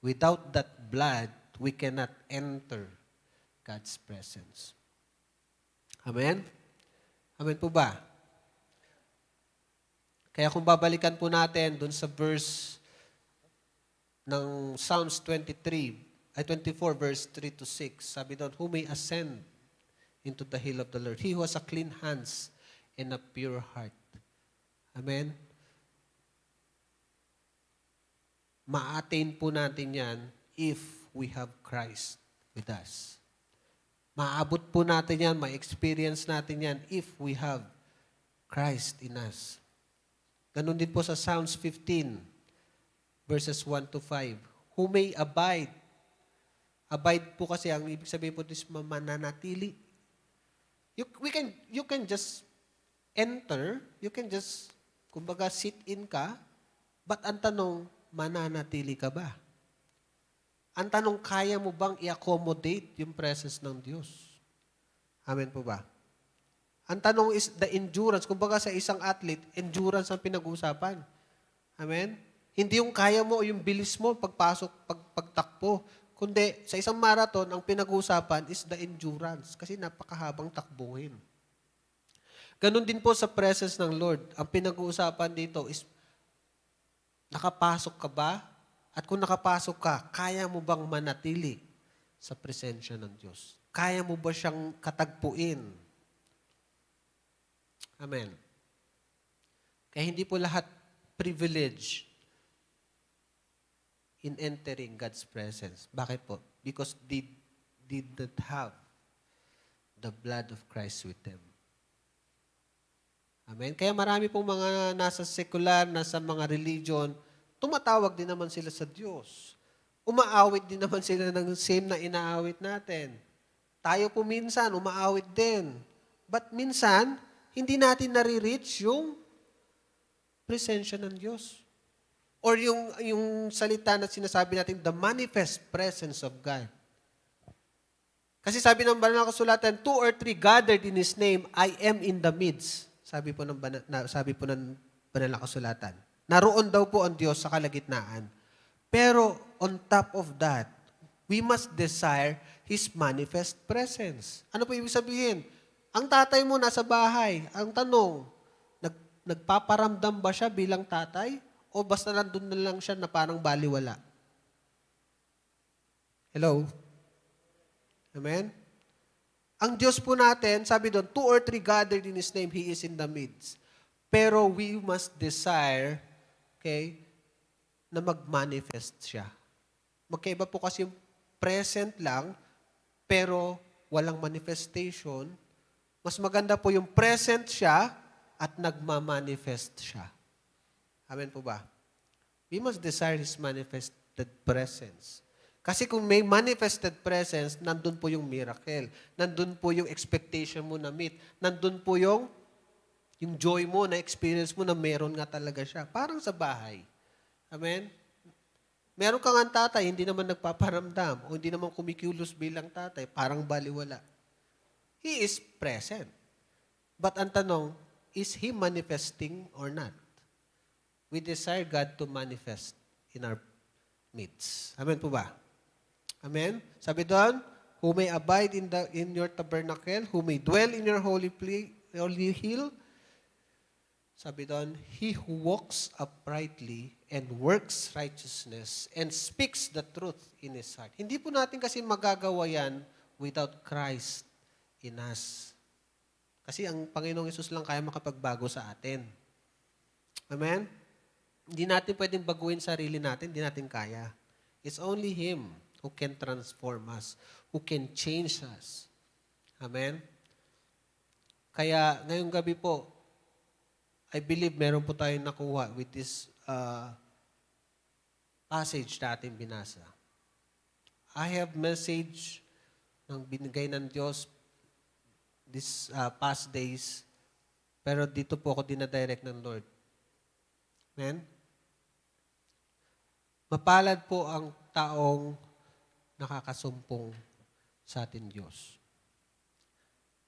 Without that blood, we cannot enter God's presence. Amen? Amen po ba? Kaya kung babalikan po natin dun sa verse ng Psalms 24 verse 3 to 6, sabi doon, who may ascend into the hill of the Lord? He who has a clean hands and a pure heart. Amen? Ma-attain po natin yan if we have Christ with us. Maabot po natin yan, ma-experience natin yan if we have Christ in us. Ganun din po sa Psalms 15, verses 1 to 5. Who may abide. Abide po kasi, ang ibig sabihin po is mananatili. You can just enter, you can just, kumbaga, sit in ka, but ang tanong, mananatili ka ba? Ang tanong, kaya mo bang i-accommodate yung presence ng Diyos? Amen po ba? Ang tanong is the endurance. Kumbaga sa isang athlete, endurance ang pinag-uusapan. Amen? Hindi yung kaya mo o yung bilis mo pagpasok, pagtakbo. Kundi sa isang marathon, ang pinag-uusapan is the endurance. Kasi napakahabang takbuhin. Ganon din po sa presence ng Lord. Ang pinag-uusapan dito is, nakapasok ka ba? At kung nakapasok ka, kaya mo bang manatili sa presensya ng Diyos? Kaya mo ba siyang katagpuin? Amen. Kaya hindi po lahat privilege in entering God's presence. Bakit po? Because they did not have the blood of Christ with them. Amen? Kaya marami pong mga nasa secular, nasa mga religion, tumatawag din naman sila sa Diyos. Umaawit din naman sila ng same na inaawit natin. Tayo po minsan, umaawit din. But minsan, hindi natin nare-reach yung presensya ng Diyos. Or yung salita na sinasabi natin, the manifest presence of God. Kasi sabi ng banal na kasulatan, 2 or 3 gathered in His name, I am in the midst. Sabi po ng banal na kasulatan. Naroon daw po ang Diyos sa kalagitnaan. Pero on top of that, we must desire His manifest presence. Ano po ibig sabihin? Ang tatay mo nasa bahay. Ang tanong, nagpaparamdam ba siya bilang tatay? O basta nandun na lang siya na parang baliwala? Hello? Amen? Ang Diyos po natin, sabi doon, 2 or 3 gathered in His name, He is in the midst. Pero we must desire, okay, na mag-manifest siya. Magkaiba po kasi yung present lang, pero walang manifestation. Mas maganda po yung present siya at nagmamanifest siya. Amen po ba? We must desire His manifested presence. Kasi kung may manifested presence, nandun po yung miracle. Nandun po yung expectation mo na meet. Nandun po yung joy mo, na experience mo na meron nga talaga siya. Parang sa bahay. Amen? Meron ka nga tatay, hindi naman nagpaparamdam o hindi naman kumikilos bilang tatay, parang baliwala. He is present. But ang tanong, is He manifesting or not? We desire God to manifest in our midst. Amen po ba? Amen? Sabi doon, who may abide in your tabernacle, who may dwell in your holy hill. Sabi doon, he who walks uprightly and works righteousness and speaks the truth in his heart. Hindi po natin kasi magagawa yan without Christ in us. Kasi ang Panginoong Hesus lang kaya makapagbago sa atin. Amen? Hindi natin pwedeng baguhin sarili natin, hindi natin kaya. It's only Him who can transform us, who can change us. Amen? Kaya ngayong gabi po, I believe meron po tayong nakuha with this passage na ating binasa. I have message ng binigay ng Diyos this past days, pero dito po ako dinadirect ng Lord. Amen? Mapalad po ang taong nakakasumpong sa ating Diyos.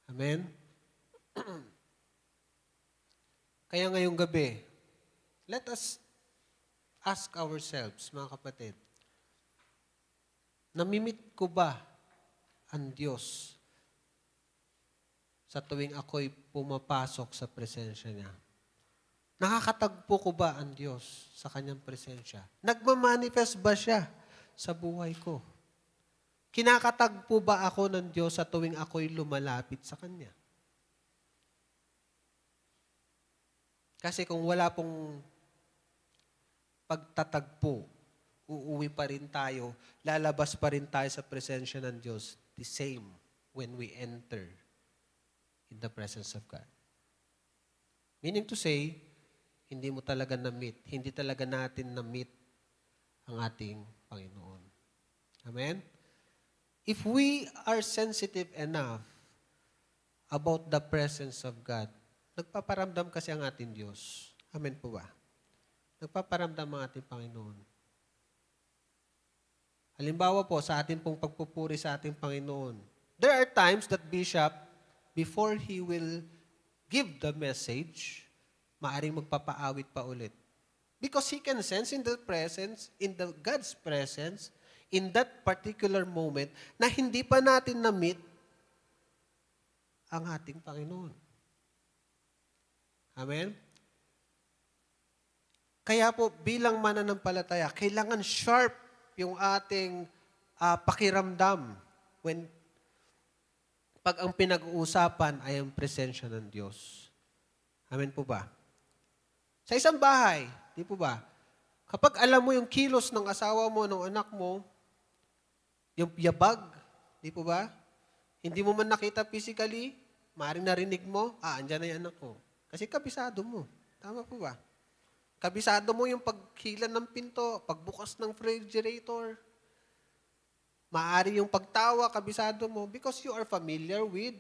Amen? Kaya ngayong gabi, let us ask ourselves, mga kapatid, namimit ko ba ang Diyos sa tuwing ako'y pumapasok sa presensya niya? Nakakatagpo ko ba ang Diyos sa kanyang presensya? Nagmamanifest ba siya sa buhay ko? Kinakatagpo ba ako ng Diyos sa tuwing ako'y lumalapit sa Kanya? Kasi kung wala pong pagtatagpo, uuwi pa rin tayo, lalabas pa rin tayo sa presensya ng Diyos, the same when we enter in the presence of God. Meaning to say, hindi mo talaga na-meet, hindi talaga natin na-meet ang ating Panginoon. Amen? If we are sensitive enough about the presence of God, nagpaparamdam kasi ang ating Diyos. Amen po ba? Nagpaparamdam ang ating Panginoon. Halimbawa po, sa ating pong pagpupuri sa ating Panginoon, there are times that Bishop, before he will give the message, maaring magpapaawit pa ulit. Because he can sense in the presence, in the God's presence, in that particular moment, na hindi pa natin na-meet ang ating Panginoon. Amen? Kaya po, bilang mananampalataya, kailangan sharp yung ating pakiramdam pag ang pinag-uusapan ay ang presensya ng Diyos. Amen po ba? Sa isang bahay, di po ba? Kapag alam mo yung kilos ng asawa mo, ng anak mo, yung yabag, di po ba? Hindi mo man nakita physically, maaaring narinig mo, andyan na yung anak ko. Kasi kabisado mo. Tama po ba? Kabisado mo yung paghilan ng pinto, pagbukas ng refrigerator. Maaari yung pagtawa, kabisado mo because you are familiar with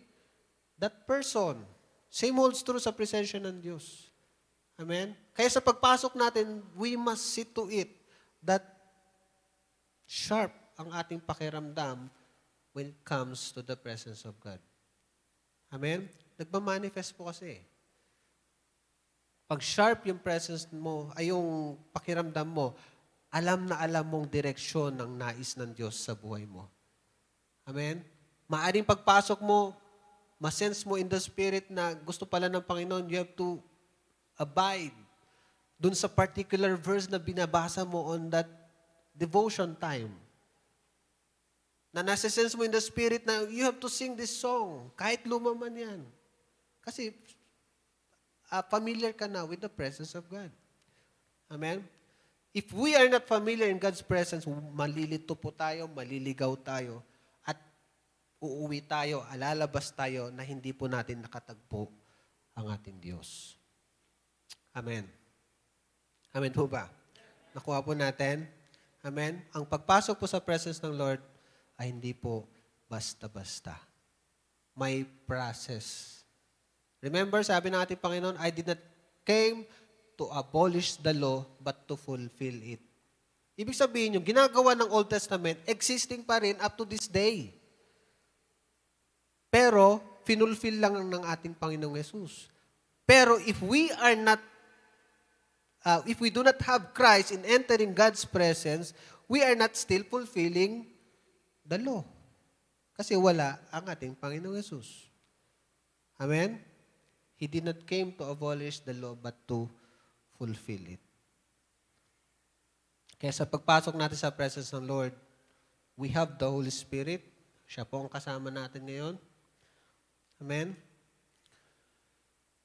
that person. Same holds true sa presensya ng Diyos. Amen? Kaya sa pagpasok natin, we must see to it that sharp ang ating pakiramdam when it comes to the presence of God. Amen? Nagmamanifest po kasi. Pag sharp yung presence mo, ay yung pakiramdam mo, alam na alam mong direksyon ng nais ng Diyos sa buhay mo. Amen? Maaring pagpasok mo, masense mo in the Spirit na gusto pala ng Panginoon, you have to abide dun sa particular verse na binabasa mo on that devotion time. Na nasa-sense mo in the Spirit na you have to sing this song, kahit luma man yan. Kasi familiar ka na with the presence of God. Amen? If we are not familiar in God's presence, malilito po tayo, maliligaw tayo, at uuwi tayo, alalabas tayo na hindi po natin nakatagpo ang ating Diyos. Amen. Amen po ba? Nakuha po natin? Amen? Ang pagpasok po sa presence ng Lord ay hindi po basta-basta. May process. Remember, sabi ng ating Panginoon, I did not came to abolish the law, but to fulfill it. Ibig sabihin yung ginagawa ng Old Testament, existing pa rin up to this day. Pero, finulfill lang ng ating Panginoong Yesus. Pero if we are not, if we do not have Christ in entering God's presence, we are not still fulfilling the law. Kasi wala ang ating Panginoong Yesus. Amen? He did not came to abolish the law, but to fulfill it. Kaya sa pagpasok natin sa presence ng Lord, we have the Holy Spirit. Siya po ang kasama natin ngayon. Amen?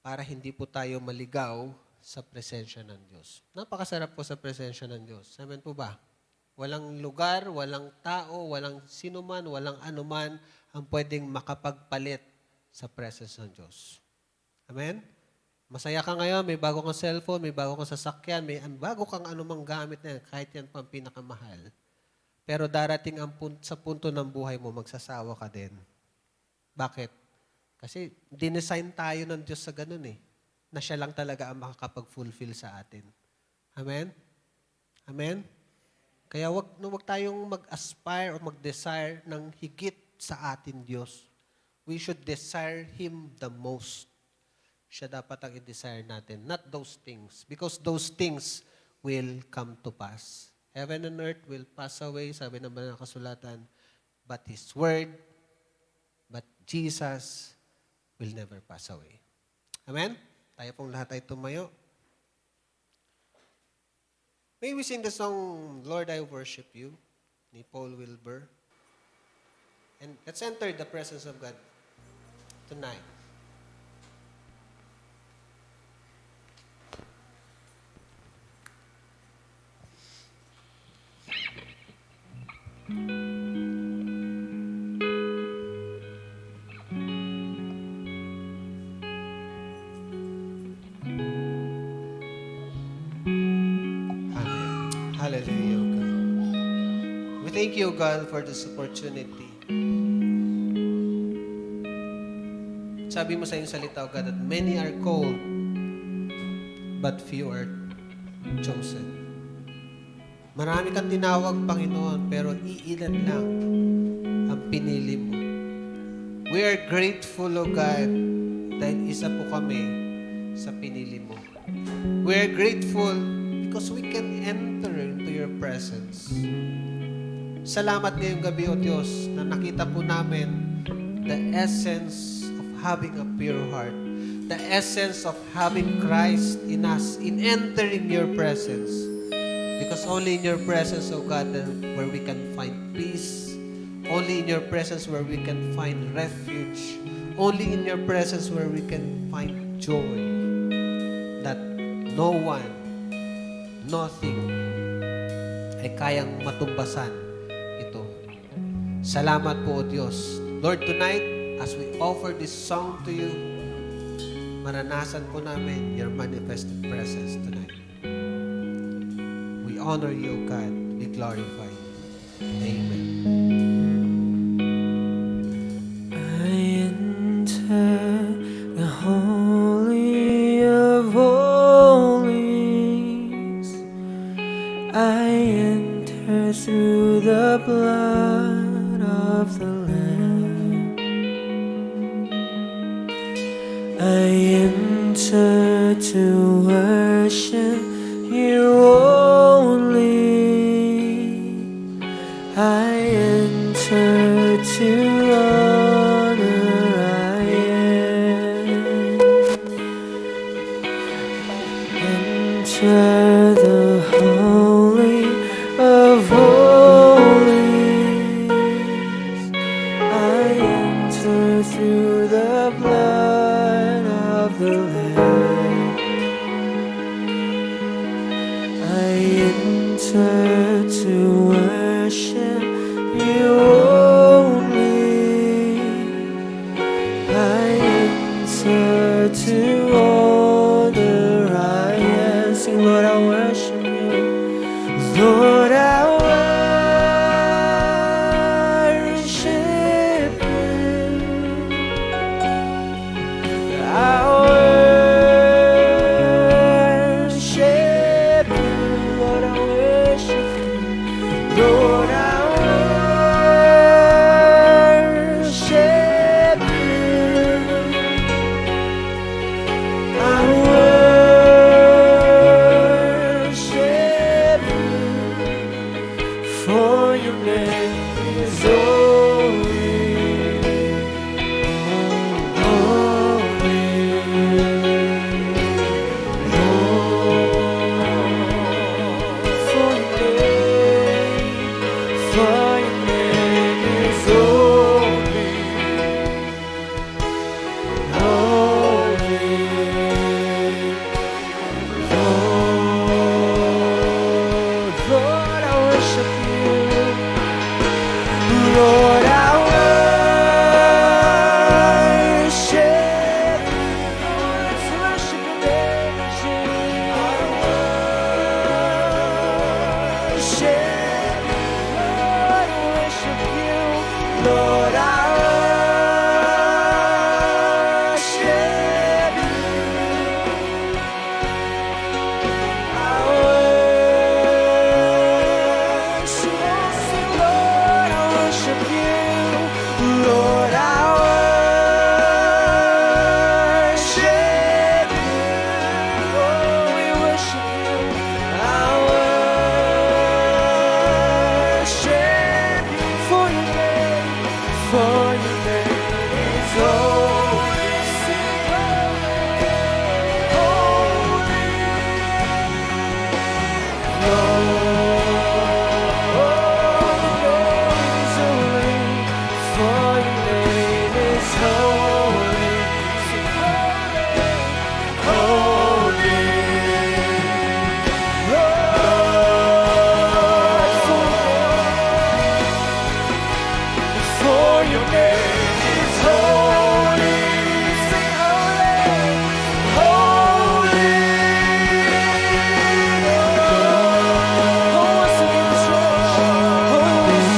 Para hindi po tayo maligaw sa presensya ng Diyos. Napakasarap po sa presensya ng Diyos. Amen po ba? Walang lugar, walang tao, walang sinuman, walang anuman ang pwedeng makapagpalit sa presence ng Diyos. Amen? Masaya ka ngayon, may bago kang cellphone, may bago kang sasakyan, may bago kang anumang gamit na yan, kahit yan pa ang pinakamahal. Pero darating ang sa punto ng buhay mo, magsasawa ka din. Bakit? Kasi dinesign tayo ng Diyos sa ganun na siya lang talaga ang makakapag-fulfill sa atin. Amen? Amen? Kaya wag tayong mag-aspire o mag-desire ng higit sa atin Diyos. We should desire Him the most. Siya dapat ang i-desire natin, not those things. Because those things will come to pass. Heaven and earth will pass away, sabi ng banal na kasulatan, but His Word, but Jesus will never pass away. Amen? Tayo pong lahat ay tumayo. May we sing the song, Lord, I Worship You, ni Paul Wilbur. And let's enter the presence of God tonight. thank you, God, for this opportunity. Sabi mo sa iyong salita, O God, that many are called, but few are chosen. Marami kang tinawag, Panginoon, pero iilan lang ang pinili mo. We are grateful, O God, dahil isa po kami sa pinili mo. We are grateful because we can enter into your presence. Salamat ngayong gabi, O Diyos, na nakita po namin the essence of having a pure heart, the essence of having Christ in us, in entering your presence. Because only in your presence, O God, where we can find peace, only in your presence where we can find refuge, only in your presence where we can find joy, that no one, nothing ay kayang matumbasan ito. Salamat po, O Diyos. Lord, tonight, as we offer this song to you, maranasan po namin your manifested presence tonight. We honor you, God. We glorify you. Amen. I enter the holy of holies. I enter through the blood of the Lamb. I enter to worship you only. I enter to honor. I enter the holy of holies. I enter through the blood of the Lamb. I enter to worship you only. I enter to honor. I am. Sing, Lord, I worship you. Lord, I worship you. I worship you. Lord, I worship you. Lord, I worship you. I worship you. For your name is holy, holy, for your name is holy, holy, Lord, I worship you. Lord, I worship you. Let's worship your name, Jesus. I worship you. Lord, I worship you. Lord, I worship you. I worship, Lord, I worship you. Lord, I worship you. Oh, we worship you. I worship you for your name is holy. Sing holy, for your name is holy. Sing holy, holy.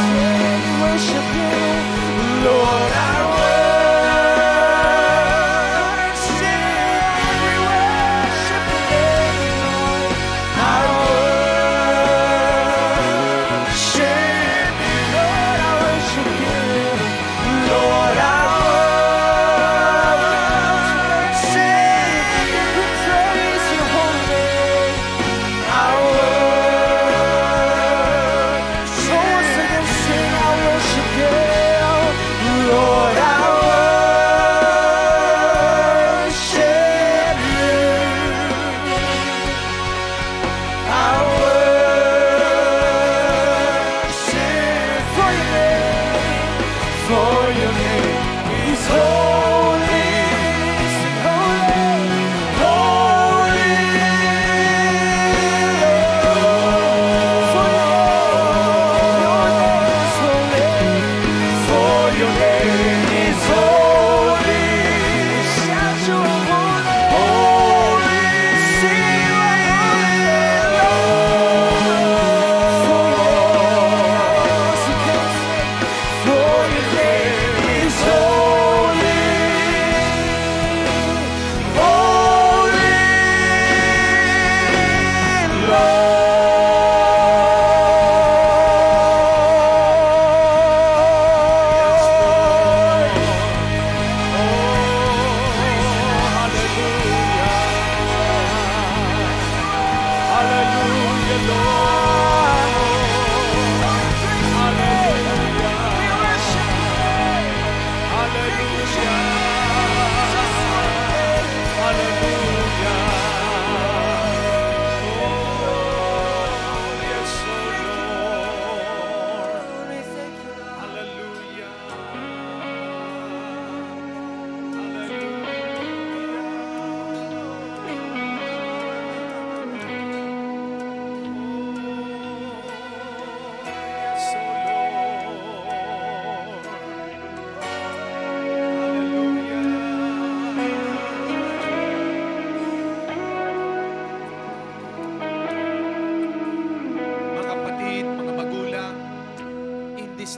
For your name is holy.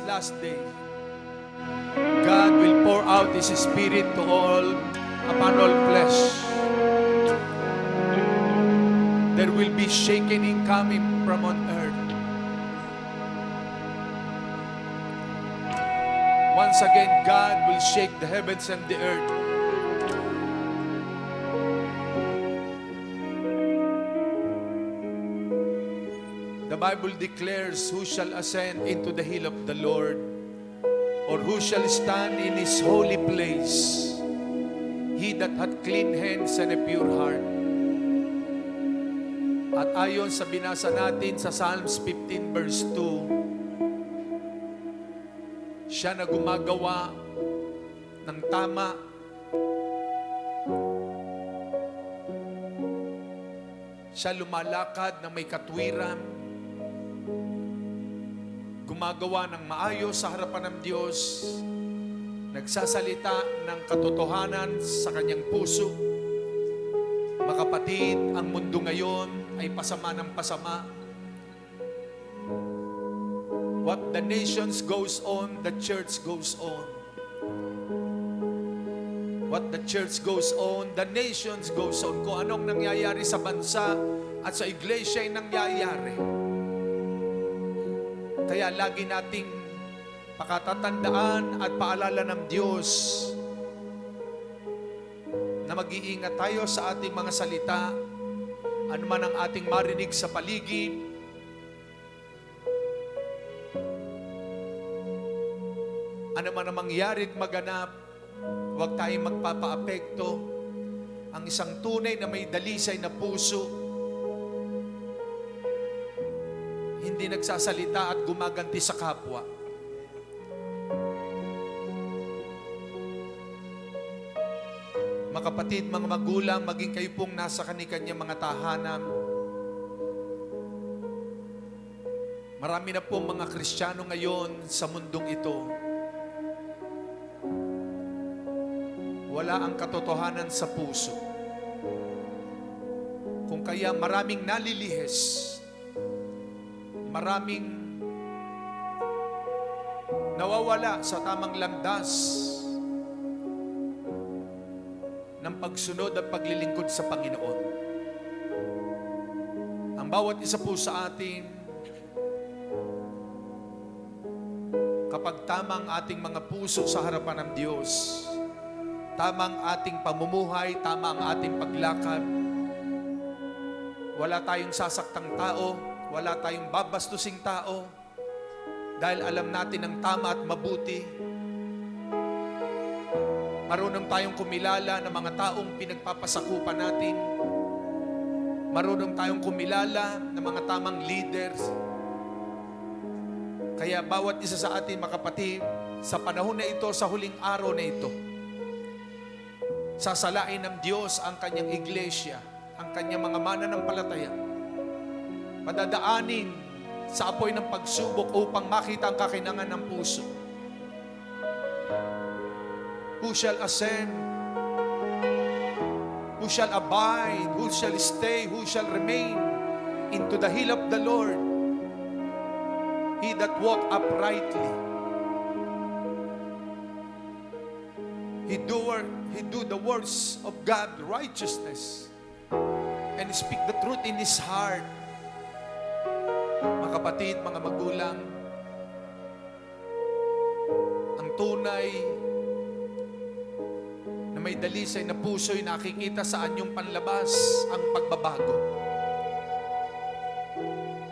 Last day, God will pour out His Spirit to all, upon all flesh. There will be shaking coming from on earth. Once again, God will shake the heavens and the earth. The Bible declares, who shall ascend into the hill of the Lord, or who shall stand in His holy place? He that hath clean hands and a pure heart. At ayon sa binasa natin sa Psalms 15 verse 2, siya na gumagawa ng tama, siya lumalakad ng may katwiran, gumagawa ng maayos sa harapan ng Diyos, nagsasalita ng katotohanan sa kanyang puso. Mga kapatid, ang mundo ngayon ay pasama ng pasama. What the nations goes on, the church goes on. What the church goes on, the nations goes on. Kung anong nangyayari sa bansa at sa iglesia ay nangyayari. Kaya lagi nating pakatatandaan at paalala ng Diyos na mag-iingat tayo sa ating mga salita, ano man ang ating marinig sa paligid, ano man ang mangyaring maganap, huwag tayong magpapaapekto. Ang isang tunay na may dalisay na puso, hindi nagsasalita at gumaganti sa kapwa. Mga kapatid, mga magulang, maging kayo pong nasa kani-kanyang mga tahanan. Marami na pong mga Kristiyano ngayon sa mundong ito. Wala ang katotohanan sa puso. Kung kaya maraming nalilihis, maraming nawawala sa tamang landas ng pagsunod at paglilingkod sa Panginoon. Ang bawat isa po sa atin, kapag tamang ating mga puso sa harapan ng Diyos, tamang ating pamumuhay, tama ang ating paglakad, wala tayong sasaktang tao, wala tayong babastusing tao, dahil alam natin ang tama at mabuti. Marunong tayong kumilala ng mga taong pinagpapasakupan natin. Marunong tayong kumilala ng mga tamang leaders. Kaya bawat isa sa atin, mga kapatid, sa panahon na ito, sa huling araw na ito, sasalain ng Diyos ang kanyang iglesia, ang kanyang mga mananampalataya. Padadaanin sa apoy ng pagsubok upang makita ang kakinangan ng puso. Who shall ascend? Who shall abide? Who shall stay? Who shall remain into the hill of the Lord? He that walk uprightly. He do the words of God, righteousness, and speak the truth in his heart. Mga kapatid, mga magulang, ang tunay na may dalisay na puso'y nakikita sa anyong panlabas ang pagbabago.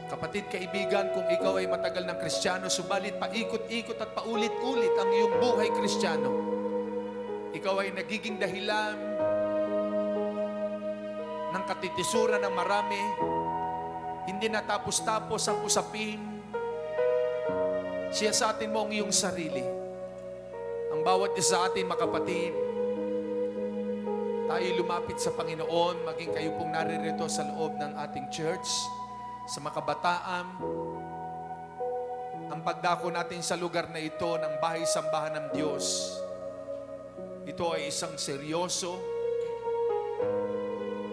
Kapatid, kaibigan, kung ikaw ay matagal ng Kristiyano, subalit paikot-ikot at paulit-ulit ang iyong buhay Kristiyano, ikaw ay nagiging dahilan ng katitisuran ng marami, hindi natapos-tapos ang usapin, siyasatin mo ang iyong sarili. Ang bawat isa sa atin, mga kapatid, tayo lumapit sa Panginoon, maging kayo pong naririto sa loob ng ating church, sa mga kabataan. Ang pagdako natin sa lugar na ito ng bahay-sambahan ng Diyos, ito ay isang seryoso,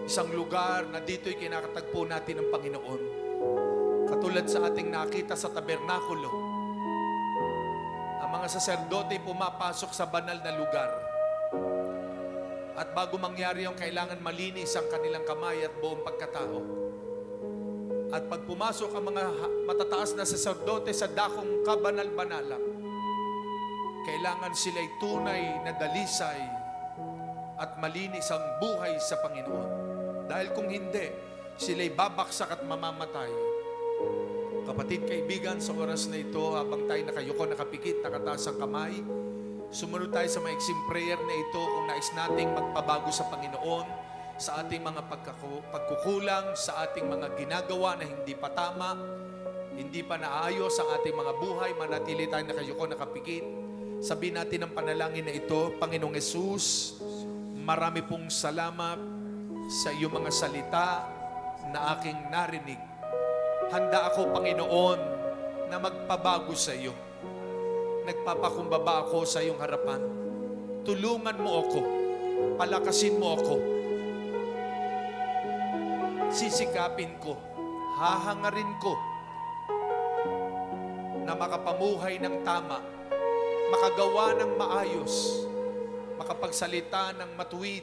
isang lugar na dito'y kinakatagpo natin ng Panginoon. Katulad sa ating nakita sa tabernakulo, ang mga saserdote pumapasok sa banal na lugar. At bago mangyari yung kailangan malinis ang kanilang kamay at buong pagkatao. At pag pumasok ang mga matataas na saserdote sa dakong kabanal-banalan, kailangan sila'y tunay na dalisay at malinis ang buhay sa Panginoon. Dahil kung hindi, sila'y babaksak at mamamatay. Kapatid, kaibigan, sa oras na ito, habang tayo nakayuko, nakapikit, nakataas ang kamay, sumunod tayo sa maiksing prayer na ito kung nais nating magpabago sa Panginoon, sa ating mga pagkukulang, sa ating mga ginagawa na hindi pa tama, hindi pa naayos ang ating mga buhay, manatili tayo nakayuko, nakapikit. Sabihin natin ang panalangin na ito, Panginoong Hesus, marami pong salamat sa iyong mga salita na aking narinig. Handa ako, Panginoon, na magpabago sa iyo. Nagpapakumbaba ako sa iyong harapan. Tulungan mo ako. Palakasin mo ako. Sisikapin ko. Hahangarin ko na makapamuhay ng tama, makagawa ng maayos, makapagsalita ng matuwid,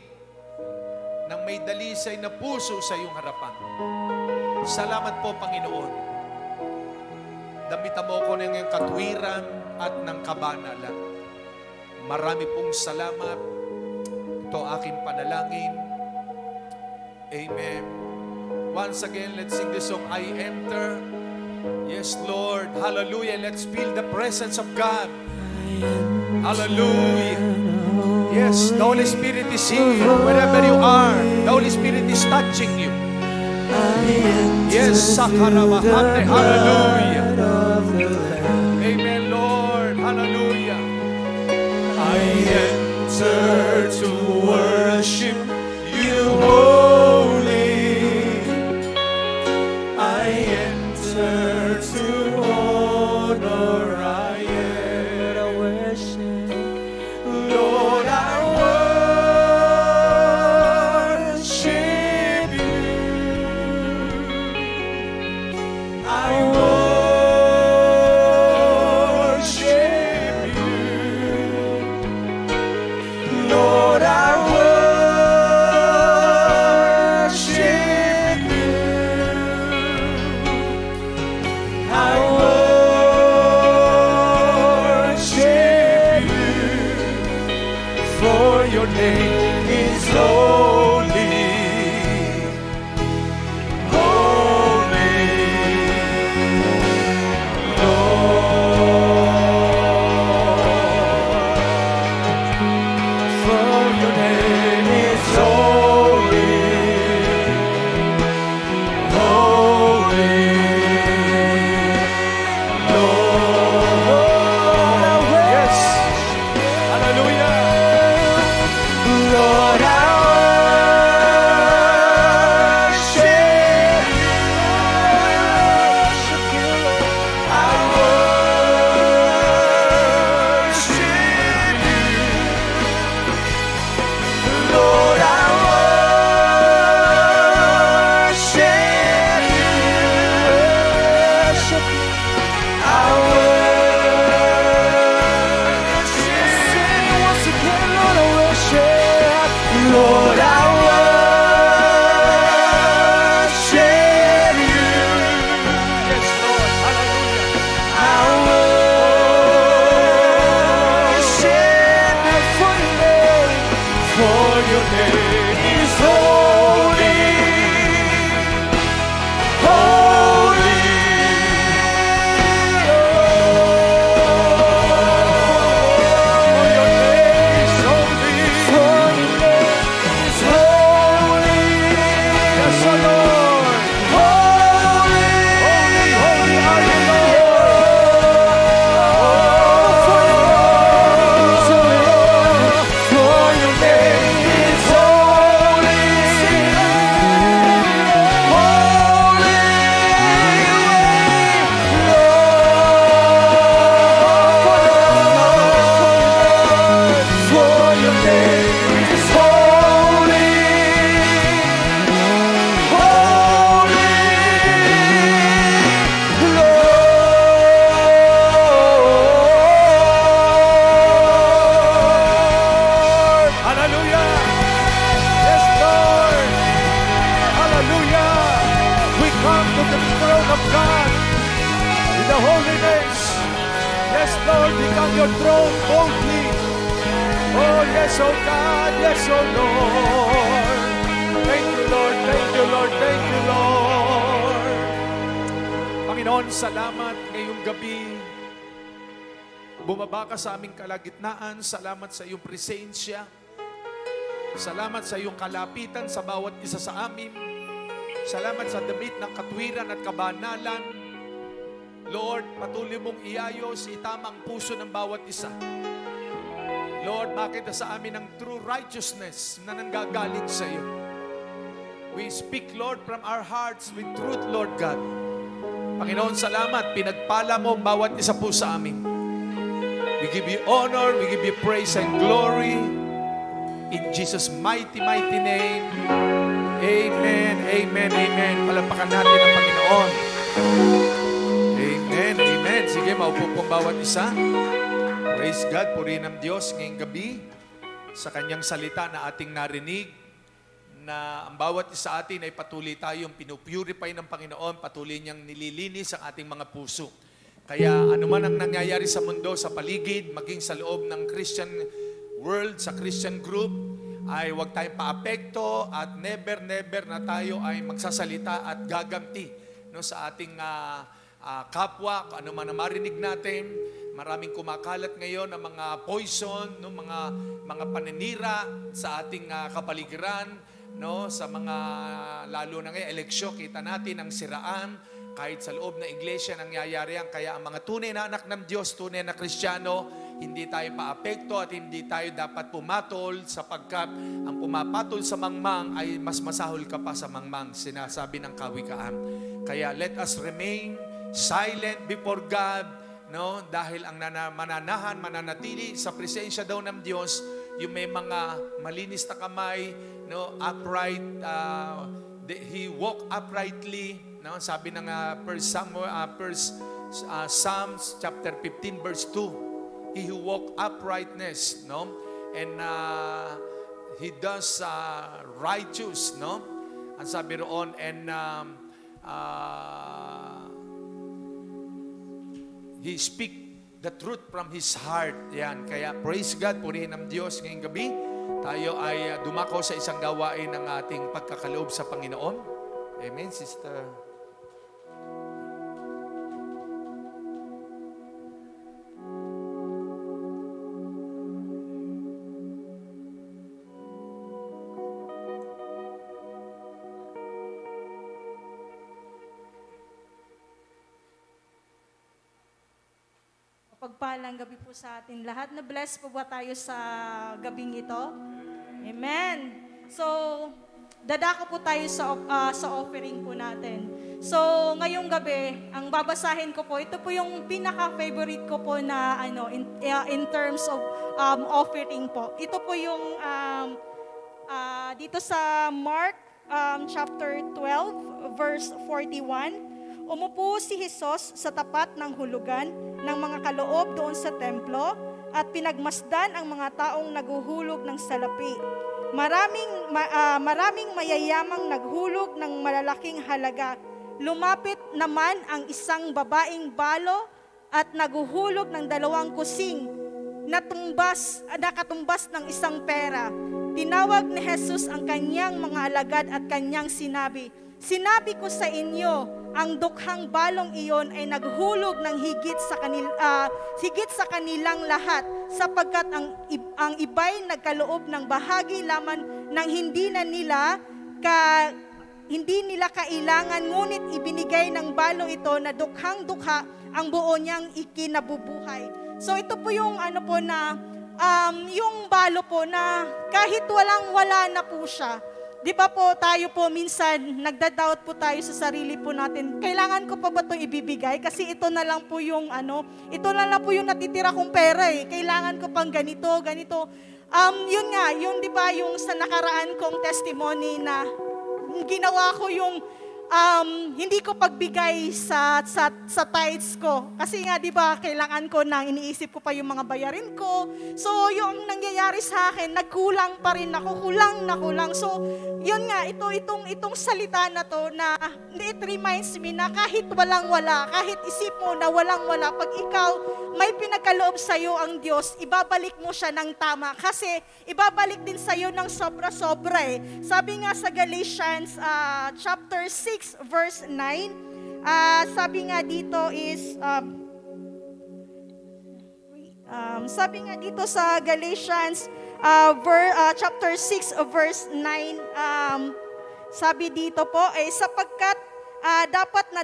ng may dalisay na puso sa iyong harapan. Salamat po, Panginoon. Damitan mo ko ng iyong katwiran at ng kabanalan. Marami pong salamat. Ito aking panalangin. Amen. Once again, let's sing this song, I Enter. Yes, Lord. Hallelujah. Let's feel the presence of God. Hallelujah. Yes, the Holy Spirit is here. Wherever you are, the Holy Spirit is touching you. Yes, Sakaramahate. Hallelujah. Amen, Lord. Hallelujah. I enter to worship you, holy. I enter to honor. I worship. Lord, I worship you. I worship you. Lord, I worship you. I worship you. For your name is holy. Holy. For your name is holy, holy, Lord. speak on your throne boldly. Oh, yes, oh God, yes, oh Lord. Thank you, Lord, thank you, Lord, thank you, Lord. Panginoon, salamat ngayong gabi. Bumaba ka sa aming kalagitnaan. Salamat sa iyong presensya. Salamat sa iyong kalapitan sa bawat isa sa amin. Salamat sa damit ng katwiran at kabanalan. Lord, patuloy mong iayos, itama ang puso ng bawat isa. Lord, makita sa amin ang true righteousness na nanggagaling sa iyo. We speak, Lord, from our hearts with truth, Lord God. Panginoon, salamat. Pinagpala mo ang bawat isa po sa amin. We give you honor, we give you praise and glory. In Jesus' mighty, mighty name. Amen, amen, amen. Palampakan natin ang Panginoon. Amen, amen. Sige, maupo po ang bawat isa. Praise God, purihin ng Diyos ngayong gabi sa kanyang salita na ating narinig na ang bawat isa atin ay patuloy tayong pinupurify ng Panginoon, patuloy niyang nililinis ang ating mga puso. Kaya anuman ang nangyayari sa mundo, sa paligid, maging sa loob ng Christian world, sa Christian group, ay huwag tayong paapekto at never na tayo ay magsasalita at gaganti sa ating kapwa, kung ano man ang marinig natin. Maraming kumakalat ngayon ng mga poison, mga paninira sa ating kapaligiran, sa mga lalo na ngayon, eleksyon, kita natin ang siraan. Kahit sa loob ng iglesia nangyayari yan. Kaya ang mga tunay na anak ng Diyos, tunay na Kristiyano, hindi tayo paapekto at hindi tayo dapat pumatol sapagkat ang pumapatol sa mangmang ay mas masahol ka pa sa mangmang, sinasabi ng kawikaan. Kaya let us remain silent before God, dahil ang mananatili sa presensya daw ng Diyos, yung may mga malinis na kamay, upright, he walk uprightly. Sabi ng Psalms chapter 15 verse 2, he who walk uprightness, and he does righteous, ang sabi roon, and he speak the truth from his heart. Yan, kaya praise God, purihin ng Diyos ngayong gabi. Tayo ay dumako sa isang gawain ng ating pagkakaloob sa Panginoon. Amen, Sister. Pagpalang gabi po sa atin lahat. Na-bless po ba tayo sa gabing ito? Amen. So, dadako po tayo sa offering po natin. So, ngayong gabi, ang babasahin ko po, ito po yung pinaka-favorite ko po na in terms of offering po. Ito po yung dito sa Mark chapter 12 verse 41. Umupo si Jesus sa tapat ng hulugan ng mga kaloob doon sa templo at pinagmasdan ang mga taong naguhulog ng salapi. Maraming mayayamang naghulog ng malalaking halaga. Lumapit naman ang isang babaeng balo at naguhulog ng 2 kusing nakatumbas ng isang pera. Tinawag ni Jesus ang kanyang mga alagad at kanyang sinabi, "Sinabi ko sa inyo, ang dukhang balong iyon ay naghulog ng higit sa kanilang lahat, sapagkat ang iba'y nagkaloob ng bahagi laman ng hindi nila kailangan, ngunit ibinigay ng balong ito na dukhang dukha ang buo niyang ikinabubuhay." So ito po yung yung balo po na kahit wala na po siya. Di ba po tayo po minsan nagda-doubt po tayo sa sarili po natin, kailangan ko pa ba ito ibibigay? Kasi ito na lang po yung natitira kong pera eh. Kailangan ko pang ganito. Yun nga, yung di ba yung sa nakaraan kong testimony na ginawa ko yung hindi ko pagbigay sa tithes ko. Kasi nga, di ba, kailangan ko nang iniisip ko pa yung mga bayarin ko. So, yung nangyayari sa akin, nagkulang pa rin ako, kulang na kulang. So, yun nga, itong salita na to, na it reminds me na kahit walang-wala, kahit isip mo na walang-wala, pag ikaw may pinagkaloob sa'yo ang Diyos, ibabalik mo siya ng tama. Kasi, ibabalik din sa'yo ng sobra-sobra eh. Sabi nga sa Galatians chapter 6 verse 9, sabi nga dito is sabi nga dito sa Galatians chapter 6 verse 9, sabi dito po sapagkat dapat na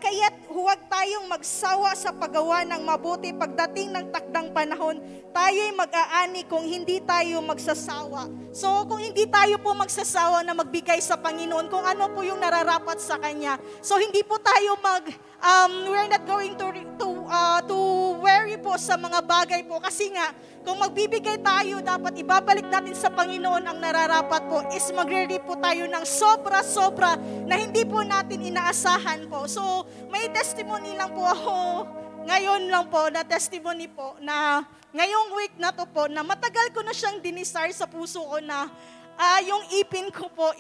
kaya't huwag tayong magsawa sa paggawa ng mabuti. Pagdating ng takdang panahon, tayo'y mag-aani kung hindi tayo magsasawa. So, kung hindi tayo po magsasawa na magbigay sa Panginoon, kung ano po yung nararapat sa Kanya. So, hindi po tayo we're not going to worry po sa mga bagay po. Kasi nga, kung magbibigay tayo, dapat ibabalik natin sa Panginoon ang nararapat po is magre-reap po tayo ng sobra-sobra na hindi po natin inaasahan po. So, may testimony lang po ako ngayon lang po na testimony po na ngayong week na to po na matagal ko na siyang dinisire sa puso ko na yung ipin ko po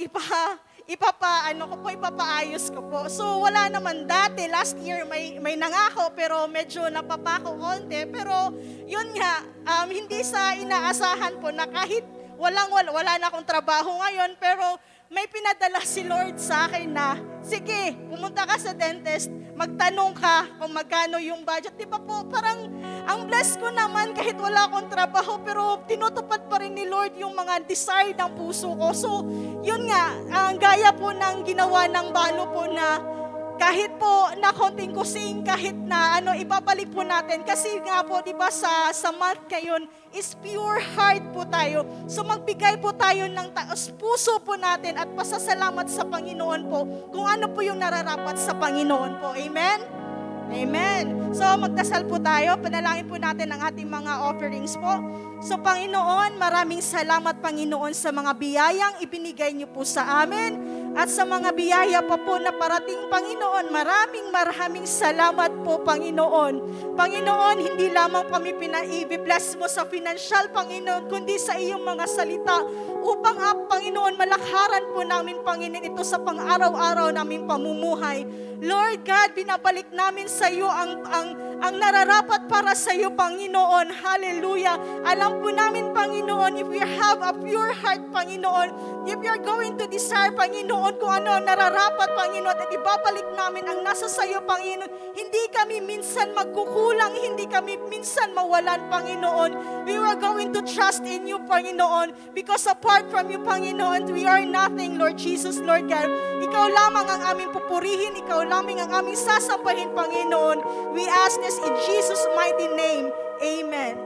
ipapaayos ko po. So wala naman dati, last year may nangako pero medyo napapako konti. Pero yun nga, hindi sa inaasahan po na kahit wala na akong trabaho ngayon, pero may pinadala si Lord sa akin na, sige, pumunta ka sa dentist, magtanong ka kung magkano yung budget. Di ba po, parang ang bless ko naman kahit wala akong trabaho, pero tinutupad pa rin ni Lord yung mga desire ng puso ko. So, yun nga, ang gaya po ng ginawa ng balo po na kahit po na konting kusing, kahit na ibabalik po natin. Kasi nga po, di ba, sa month ngayon is pure heart po tayo. So magbigay po tayo ng taos puso po natin at pasasalamat sa Panginoon po kung ano po yung nararapat sa Panginoon po. Amen? Amen. So magdasal po tayo, panalangin po natin ang ating mga offerings po. So Panginoon, maraming salamat Panginoon sa mga biyayang ibinigay niyo po sa amin. At sa mga biyaya pa po na parating, Panginoon, maraming salamat po, Panginoon. Panginoon, hindi lamang kami i-bless mo sa financial, Panginoon, kundi sa iyong mga salita upang, Panginoon, malakaran po namin, Panginoon, ito sa pang-araw-araw naming pamumuhay. Lord God, binabalik namin sa iyo ang nararapat para sa iyo, Panginoon. Hallelujah. Alam po namin, Panginoon, if we have a pure heart, Panginoon, if we are going to desire, Panginoon, kung ano nararapat, Panginoon, at ibabalik namin ang nasa sa iyo, Panginoon, hindi kami minsan magkukulang, hindi kami minsan mawalan, Panginoon. We are going to trust in you, Panginoon, because apart from you, Panginoon, we are nothing, Lord Jesus, Lord God. Ikaw lamang ang aming pupurihin, ikaw lamang ang aming sasampahin, Panginoon. We ask this in Jesus' mighty name. Amen.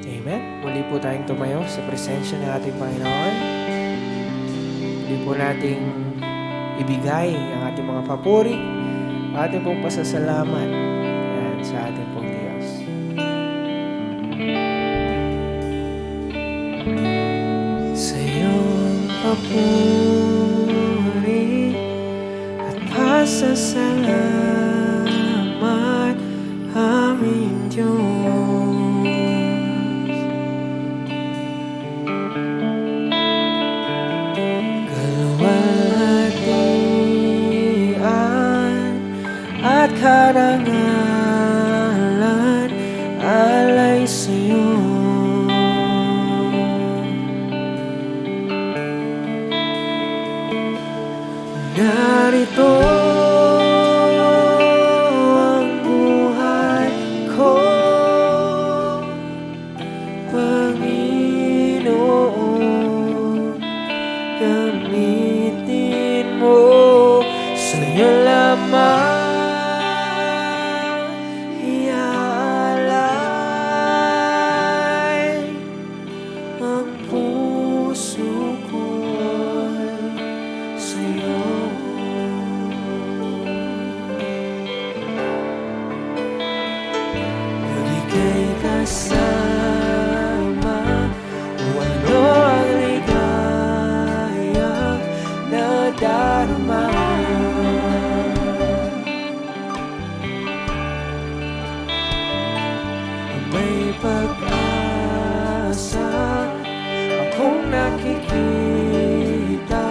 Amen. Muli po tayong tumayo sa presensya ng ating Panginoon. Muli po nating ibigay ang ating mga papuri, ating pong pasasalamat yan, sa ating pong Diyos. Sa iyong papuri at pasasalamat, aming Diyos. At karangalan alay sa iyo. Narito ang buhay ko, Panginoon, gamitin mo sa iyo lamang. may pag-asa akong nakikita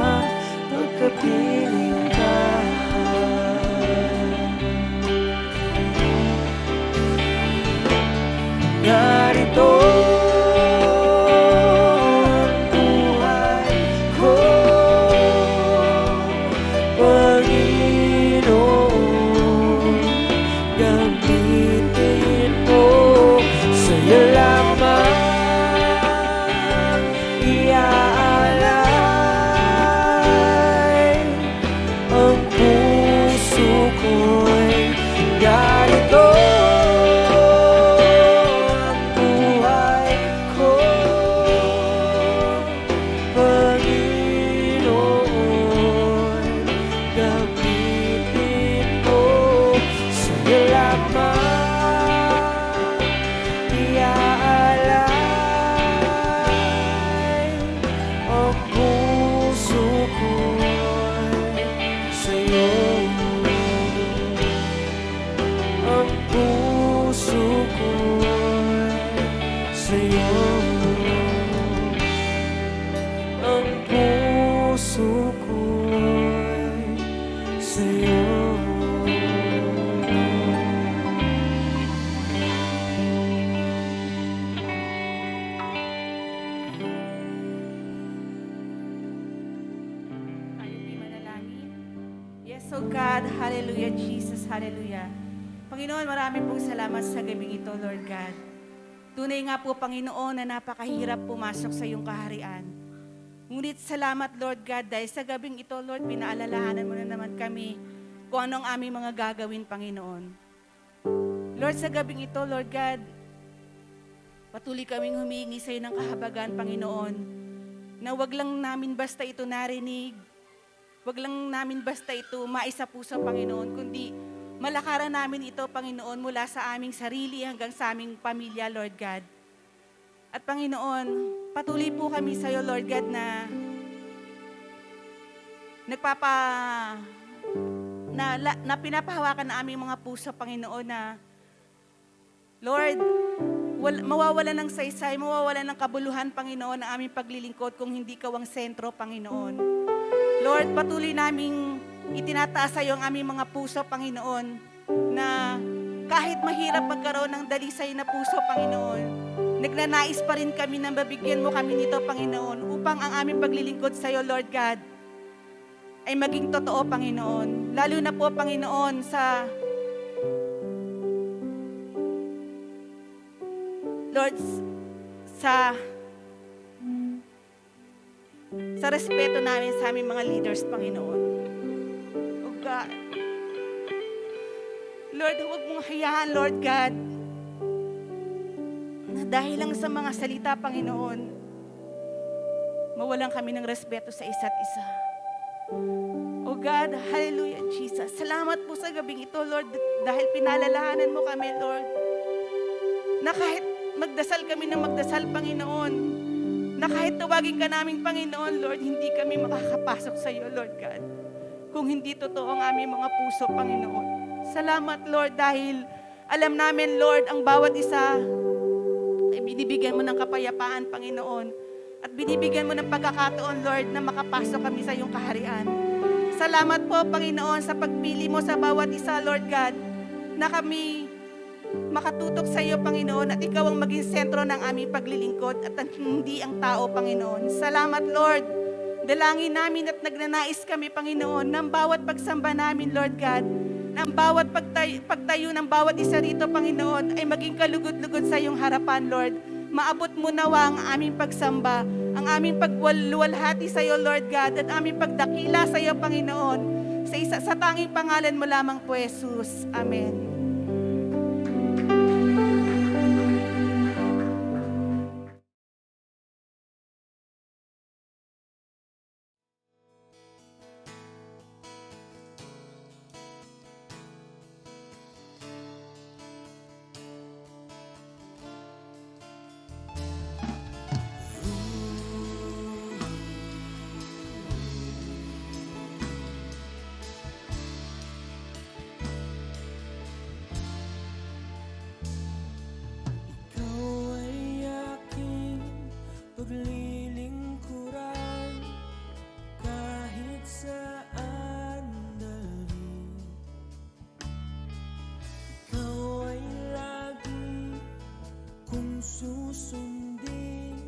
pagkapiling ka. Narito ang buhay ko, Panginoon, gamitin mo, sa'yo lamang iaalay ang puso ko'y ganito. Ang buhay ko, Panginoon, gamitin mo, sa'yo lamang iaalay ang puso ko'y sa'yo. Ang puso ko'y sa'yo. Ang puso ko'y sa'yo. Tayo po'y manalangin. Yes, oh God, hallelujah, Jesus, hallelujah. Panginoon, marami pong salamat sa gabing ito, Lord God. Tunay nga po, Panginoon, na napakahirap pumasok sa iyong kaharian. Ngunit salamat, Lord God, dahil sa gabing ito, Lord, pinaalalahanan mo na naman kami kung anong aming mga gagawin, Panginoon. Lord, sa gabing ito, Lord God, patuloy kaming humingi sa iyo ng kahabagan, Panginoon, na wag lang namin basta ito narinig, wag lang namin basta ito maisa puso, Panginoon, kundi malakaran namin ito, Panginoon, mula sa aming sarili hanggang sa aming pamilya, Lord God. At Panginoon, patuloy po kami sa iyo, Lord God, na pinapahawakan na aming mga puso, Panginoon, na Lord, mawawalan ng saysay, mawawalan ng kabuluhan, Panginoon, ang aming paglilingkod kung hindi ka ang sentro, Panginoon. Lord, patuloy naming itinataas sa iyo ang aming mga puso, Panginoon, na kahit mahirap magkaroon ng dalisay na puso, Panginoon, nagnanais pa rin kami na mabigyan mo kami nito, Panginoon, upang ang aming paglilingkod sa iyo, Lord God, ay maging totoo, Panginoon. Lalo na po, Panginoon, sa Lord, sa respeto namin sa aming mga leaders, Panginoon. Oh God, Lord, huwag mong hayaan, Lord God, na dahil lang sa mga salita, Panginoon, mawalan kami ng respeto sa isa't isa. Oh God, hallelujah, Jesus. Salamat po sa gabing ito, Lord, dahil pinalalahanan mo kami, Lord, na kahit magdasal kami ng magdasal, Panginoon, na kahit tawagin ka naming Panginoon, Lord, hindi kami makakapasok sa iyo, Lord God, kung hindi totoo ang aming mga puso, Panginoon. Salamat, Lord, dahil alam namin, Lord, ang bawat isa ay binibigyan mo ng kapayapaan, Panginoon, at binibigyan mo ng pagkakataon, Lord, na makapasok kami sa iyong kaharian. Salamat po, Panginoon, sa pagpili mo sa bawat isa, Lord God, na kami makatutok sa iyo, Panginoon, at ikaw ang maging sentro ng aming paglilingkod at hindi ang tao, Panginoon. Salamat, Lord. Dalangin namin at nagnanais kami, Panginoon, ng bawat pagsamba namin, Lord God, ng bawat pagtayo ng bawat isa rito, Panginoon, ay maging kalugod-lugod sa iyong harapan, Lord. Maabot mo nawa ang aming pagsamba, ang aming pagluwalhati sa iyo, Lord God, at aming pagdakila sa iyo, Panginoon, sa tanging pangalan mo lamang po, Jesus. Amen. susundin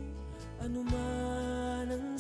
anuman ang